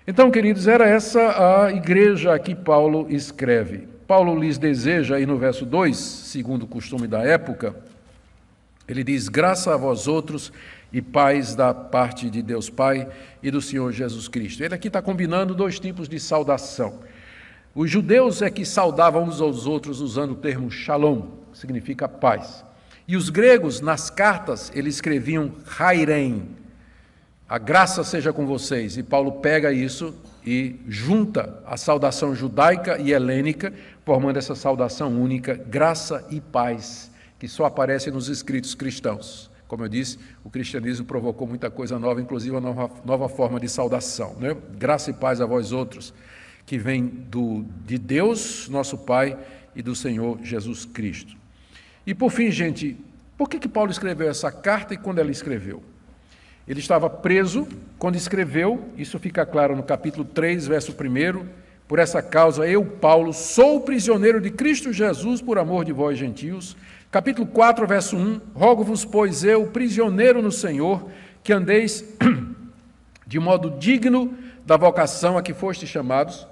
Então, queridos, era essa a igreja a que Paulo escreve. Paulo lhes deseja, aí no verso 2, segundo o costume da época, ele diz: graça a vós outros e paz da parte de Deus Pai e do Senhor Jesus Cristo. Ele aqui está combinando 2 tipos de saudação. Os judeus é que saudavam uns aos outros usando o termo shalom, que significa paz. E os gregos, nas cartas, eles escreviam hairein, a graça seja com vocês. E Paulo pega isso e junta a saudação judaica e helênica, formando essa saudação única, graça e paz, que só aparece nos escritos cristãos. Como eu disse, o cristianismo provocou muita coisa nova, inclusive uma nova forma de saudação, né? Graça e paz a vós outros, que vem de Deus, nosso Pai, e do Senhor Jesus Cristo. E por fim, gente, por que Paulo escreveu essa carta e quando ela escreveu? Ele estava preso quando escreveu, isso fica claro no capítulo 3, verso 1, por essa causa eu, Paulo, sou prisioneiro de Cristo Jesus por amor de vós, gentios. Capítulo 4, verso 1, rogo-vos, pois eu, prisioneiro no Senhor, que andeis de modo digno da vocação a que fostes chamados.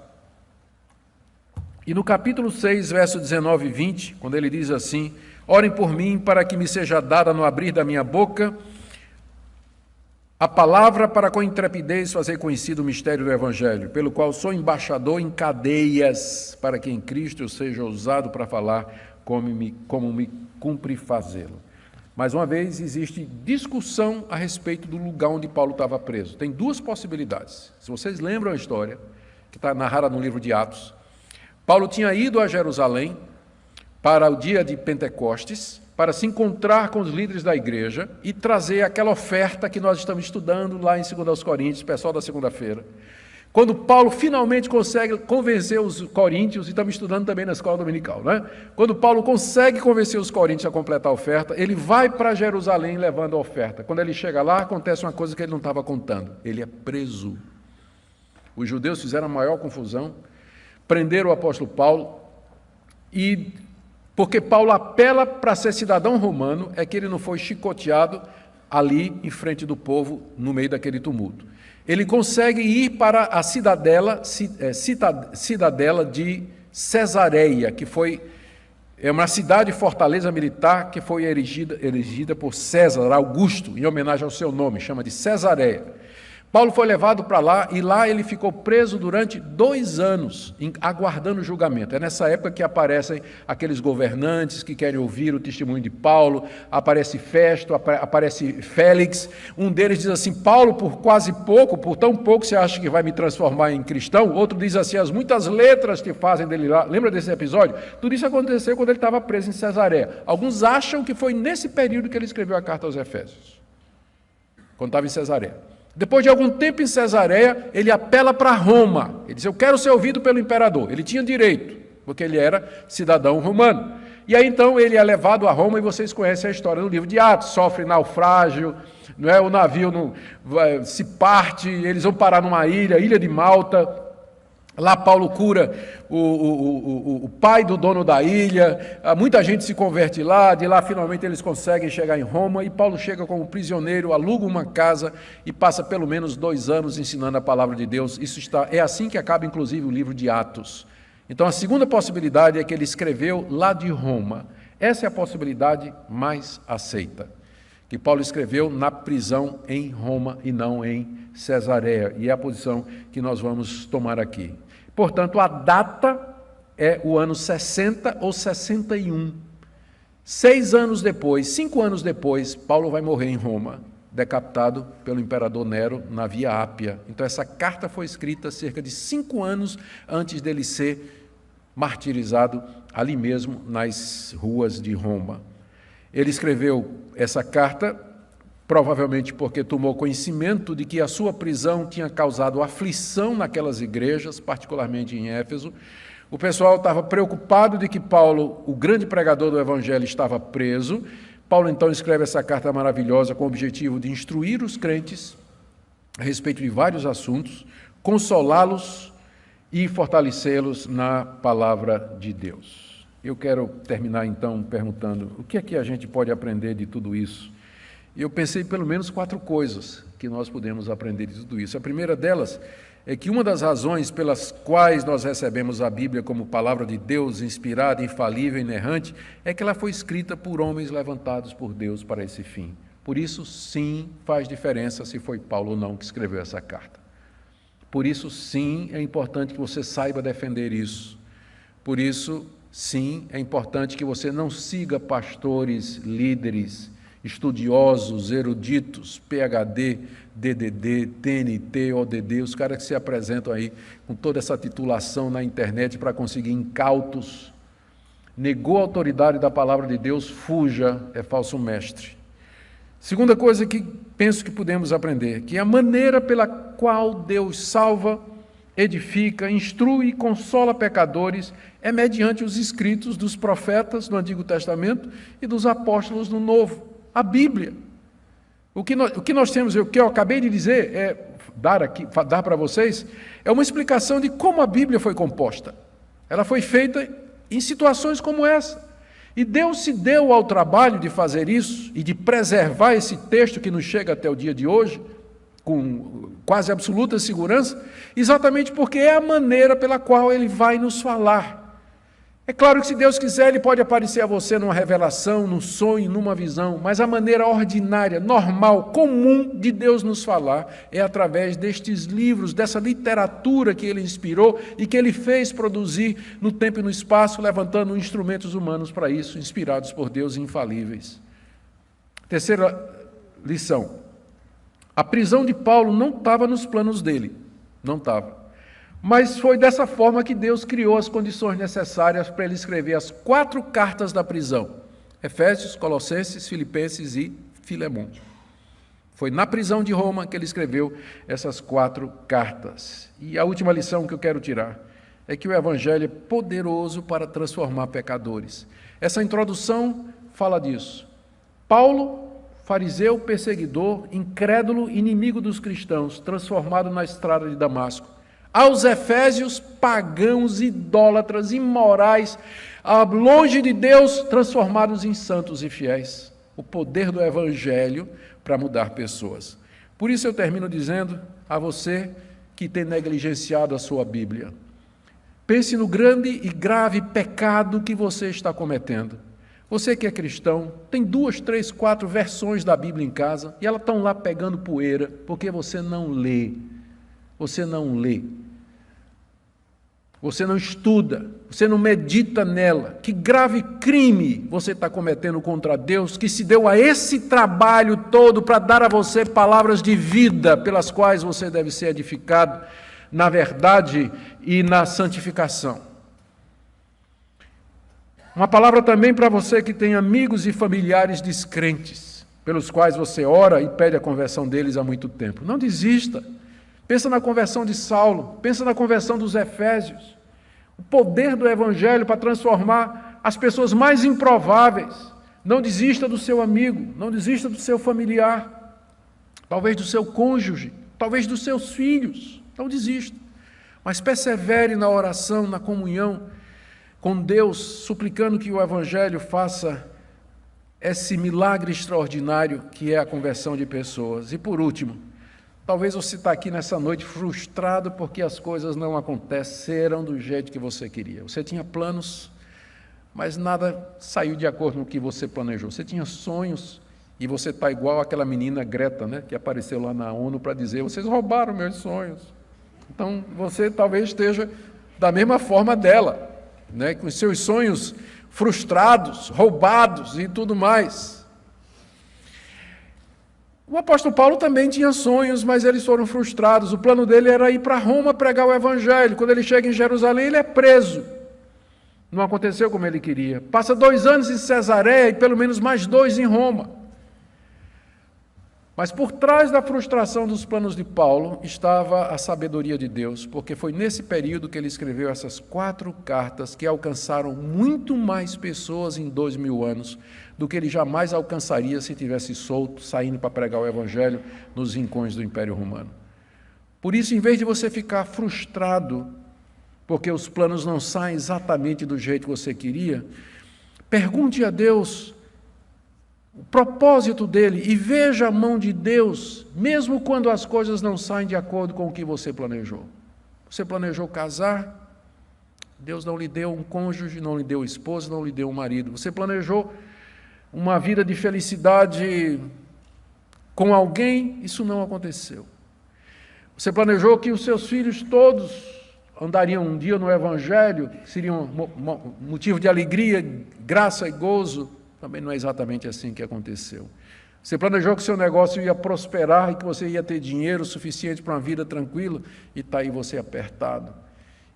E no capítulo 6, verso 19 e 20, quando ele diz assim: orem por mim para que me seja dada no abrir da minha boca a palavra para com intrepidez fazer conhecido o mistério do Evangelho, pelo qual sou embaixador em cadeias, para que em Cristo eu seja ousado para falar como me cumpre fazê-lo. Mais uma vez, existe discussão a respeito do lugar onde Paulo estava preso. Tem 2 possibilidades. Se vocês lembram a história, que está narrada no livro de Atos, Paulo tinha ido a Jerusalém para o dia de Pentecostes, para se encontrar com os líderes da igreja e trazer aquela oferta que nós estamos estudando lá em 2 Coríntios, pessoal da segunda-feira. Quando Paulo finalmente consegue convencer os coríntios, e estamos estudando também na escola dominical, né? Quando Paulo consegue convencer os coríntios a completar a oferta, ele vai para Jerusalém levando a oferta. Quando ele chega lá, acontece uma coisa que ele não estava contando. Ele é preso. Os judeus fizeram a maior confusão, prenderam o apóstolo Paulo e... porque Paulo apela para ser cidadão romano, é que ele não foi chicoteado ali em frente do povo, no meio daquele tumulto. Ele consegue ir para a cidadela de Cesareia, que é uma cidade fortaleza militar que foi erigida por César Augusto, em homenagem ao seu nome, chama de Cesareia. Paulo foi levado para lá e lá ele ficou preso durante 2 anos, aguardando o julgamento. É nessa época que aparecem aqueles governantes que querem ouvir o testemunho de Paulo, aparece Festo, aparece Félix. Um deles diz assim: Paulo, por quase pouco, por tão pouco você acha que vai me transformar em cristão? Outro diz assim: as muitas letras que fazem dele lá. Lembra desse episódio? Tudo isso aconteceu quando ele estava preso em Cesareia. Alguns acham que foi nesse período que ele escreveu a carta aos Efésios, quando estava em Cesareia. Depois de algum tempo em Cesareia, ele apela para Roma. Ele diz: eu quero ser ouvido pelo imperador. Ele tinha direito, porque ele era cidadão romano. E aí então ele é levado a Roma, e vocês conhecem a história no livro de Atos. Sofre naufrágio, não é? O navio se parte, eles vão parar numa ilha de Malta. Lá Paulo cura o pai do dono da ilha, muita gente se converte lá, de lá finalmente eles conseguem chegar em Roma, e Paulo chega como prisioneiro, aluga uma casa e passa pelo menos 2 anos ensinando a palavra de Deus. É assim que acaba inclusive o livro de Atos. Então a segunda possibilidade é que ele escreveu lá de Roma. Essa é a possibilidade mais aceita, que Paulo escreveu na prisão em Roma e não em Cesareia, e é a posição que nós vamos tomar aqui. Portanto, a data é o ano 60 ou 61. 6 anos depois, 5 anos depois, Paulo vai morrer em Roma, decapitado pelo imperador Nero na Via Ápia. Então essa carta foi escrita cerca de 5 anos antes dele ser martirizado ali mesmo nas ruas de Roma. Ele escreveu essa carta provavelmente porque tomou conhecimento de que a sua prisão tinha causado aflição naquelas igrejas, particularmente em Éfeso. O pessoal estava preocupado de que Paulo, o grande pregador do evangelho, estava preso. Paulo então escreve essa carta maravilhosa com o objetivo de instruir os crentes a respeito de vários assuntos, consolá-los e fortalecê-los na palavra de Deus. Eu quero terminar então perguntando, o que é que a gente pode aprender de tudo isso? Eu pensei pelo menos 4 coisas que nós podemos aprender de tudo isso. A primeira delas é que uma das razões pelas quais nós recebemos a Bíblia como palavra de Deus, inspirada, infalível, inerrante, é que ela foi escrita por homens levantados por Deus para esse fim. Por isso, sim, faz diferença se foi Paulo ou não que escreveu essa carta. Por isso, sim, é importante que você saiba defender isso. Por isso, sim, é importante que você não siga pastores, líderes, estudiosos, eruditos, PhD, DDD, TNT, ODD, os caras que se apresentam aí com toda essa titulação na internet para conseguir incautos. Negou a autoridade da palavra de Deus, fuja, é falso mestre. Segunda coisa que penso que podemos aprender, que a maneira pela qual Deus salva, edifica, instrui e consola pecadores é mediante os escritos dos profetas no Antigo Testamento e dos apóstolos no Novo. A Bíblia. O que nós temos, o que eu acabei de dizer, dar para vocês, é uma explicação de como a Bíblia foi composta. Ela foi feita em situações como essa. E Deus se deu ao trabalho de fazer isso e de preservar esse texto que nos chega até o dia de hoje, com quase absoluta segurança, exatamente porque é a maneira pela qual Ele vai nos falar. É claro que se Deus quiser, Ele pode aparecer a você numa revelação, num sonho, numa visão, mas a maneira ordinária, normal, comum de Deus nos falar é através destes livros, dessa literatura que Ele inspirou e que Ele fez produzir no tempo e no espaço, levantando instrumentos humanos para isso, inspirados por Deus infalíveis. Terceira lição. A prisão de Paulo não estava nos planos dele, não estava. Mas foi dessa forma que Deus criou as condições necessárias para ele escrever as 4 cartas da prisão: Efésios, Colossenses, Filipenses e Filemon. Foi na prisão de Roma que ele escreveu essas 4 cartas. E a última lição que eu quero tirar é que o Evangelho é poderoso para transformar pecadores. Essa introdução fala disso. Paulo, fariseu, perseguidor, incrédulo, inimigo dos cristãos, transformado na estrada de Damasco. Aos efésios, pagãos, idólatras, imorais, longe de Deus, transformados em santos e fiéis. O poder do Evangelho para mudar pessoas. Por isso eu termino dizendo a você que tem negligenciado a sua Bíblia. Pense no grande e grave pecado que você está cometendo. Você que é cristão, tem 2, 3, 4 versões da Bíblia em casa e elas estão lá pegando poeira porque você não lê. Você não lê, você não estuda, você não medita nela. Que grave crime você está cometendo contra Deus, que se deu a esse trabalho todo para dar a você palavras de vida, pelas quais você deve ser edificado na verdade e na santificação. Uma palavra também para você que tem amigos e familiares descrentes, pelos quais você ora e pede a conversão deles há muito tempo. Não desista. Pensa na conversão de Saulo, pensa na conversão dos efésios. O poder do Evangelho para transformar as pessoas mais improváveis. Não desista do seu amigo, não desista do seu familiar, talvez do seu cônjuge, talvez dos seus filhos. Não desista. Mas persevere na oração, na comunhão com Deus, suplicando que o Evangelho faça esse milagre extraordinário que é a conversão de pessoas. E por último, talvez você está aqui nessa noite frustrado porque as coisas não aconteceram do jeito que você queria. Você tinha planos, mas nada saiu de acordo com o que você planejou. Você tinha sonhos e você está igual aquela menina Greta, né, que apareceu lá na ONU para dizer: vocês roubaram meus sonhos. Então você talvez esteja da mesma forma dela, né, com seus sonhos frustrados, roubados e tudo mais. O apóstolo Paulo também tinha sonhos, mas eles foram frustrados. O plano dele era ir para Roma pregar o Evangelho. Quando ele chega em Jerusalém, ele é preso. Não aconteceu como ele queria. Passa 2 anos em Cesareia e pelo menos mais 2 em Roma. Mas por trás da frustração dos planos de Paulo estava a sabedoria de Deus, porque foi nesse período que ele escreveu essas 4 cartas que alcançaram muito mais pessoas em 2000 anos do que ele jamais alcançaria se tivesse solto, saindo para pregar o Evangelho nos rincões do Império Romano. Por isso, em vez de você ficar frustrado porque os planos não saem exatamente do jeito que você queria, pergunte a Deus o propósito dele e veja a mão de Deus, mesmo quando as coisas não saem de acordo com o que você planejou. Você planejou casar, Deus não lhe deu um cônjuge, não lhe deu esposa, não lhe deu um marido. Você planejou uma vida de felicidade com alguém, isso não aconteceu. Você planejou que os seus filhos todos andariam um dia no Evangelho, seriam motivo de alegria, graça e gozo. Também não é exatamente assim que aconteceu. Você planejou que seu negócio ia prosperar e que você ia ter dinheiro suficiente para uma vida tranquila e está aí você apertado.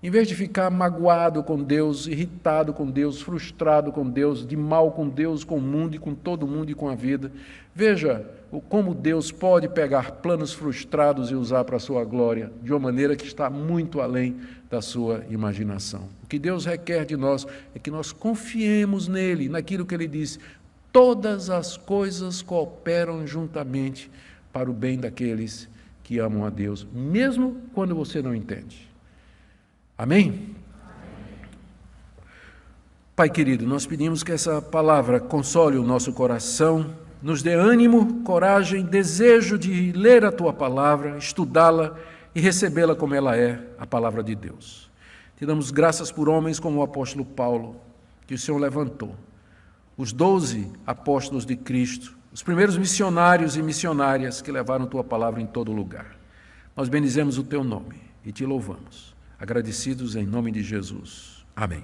Em vez de ficar magoado com Deus, irritado com Deus, frustrado com Deus, de mal com Deus, com o mundo e com todo mundo e com a vida, veja como Deus pode pegar planos frustrados e usar para a sua glória, de uma maneira que está muito além da sua imaginação. O que Deus requer de nós é que nós confiemos nele, naquilo que ele disse: todas as coisas cooperam juntamente para o bem daqueles que amam a Deus, mesmo quando você não entende. Amém? Pai querido, nós pedimos que essa palavra console o nosso coração, nos dê ânimo, coragem, desejo de ler a Tua palavra, estudá-la e recebê-la como ela é, a palavra de Deus. Te damos graças por homens como o apóstolo Paulo, que o Senhor levantou, os 12 apóstolos de Cristo, os primeiros missionários e missionárias que levaram Tua palavra em todo lugar. Nós bendizemos o Teu nome e Te louvamos, agradecidos em nome de Jesus. Amém.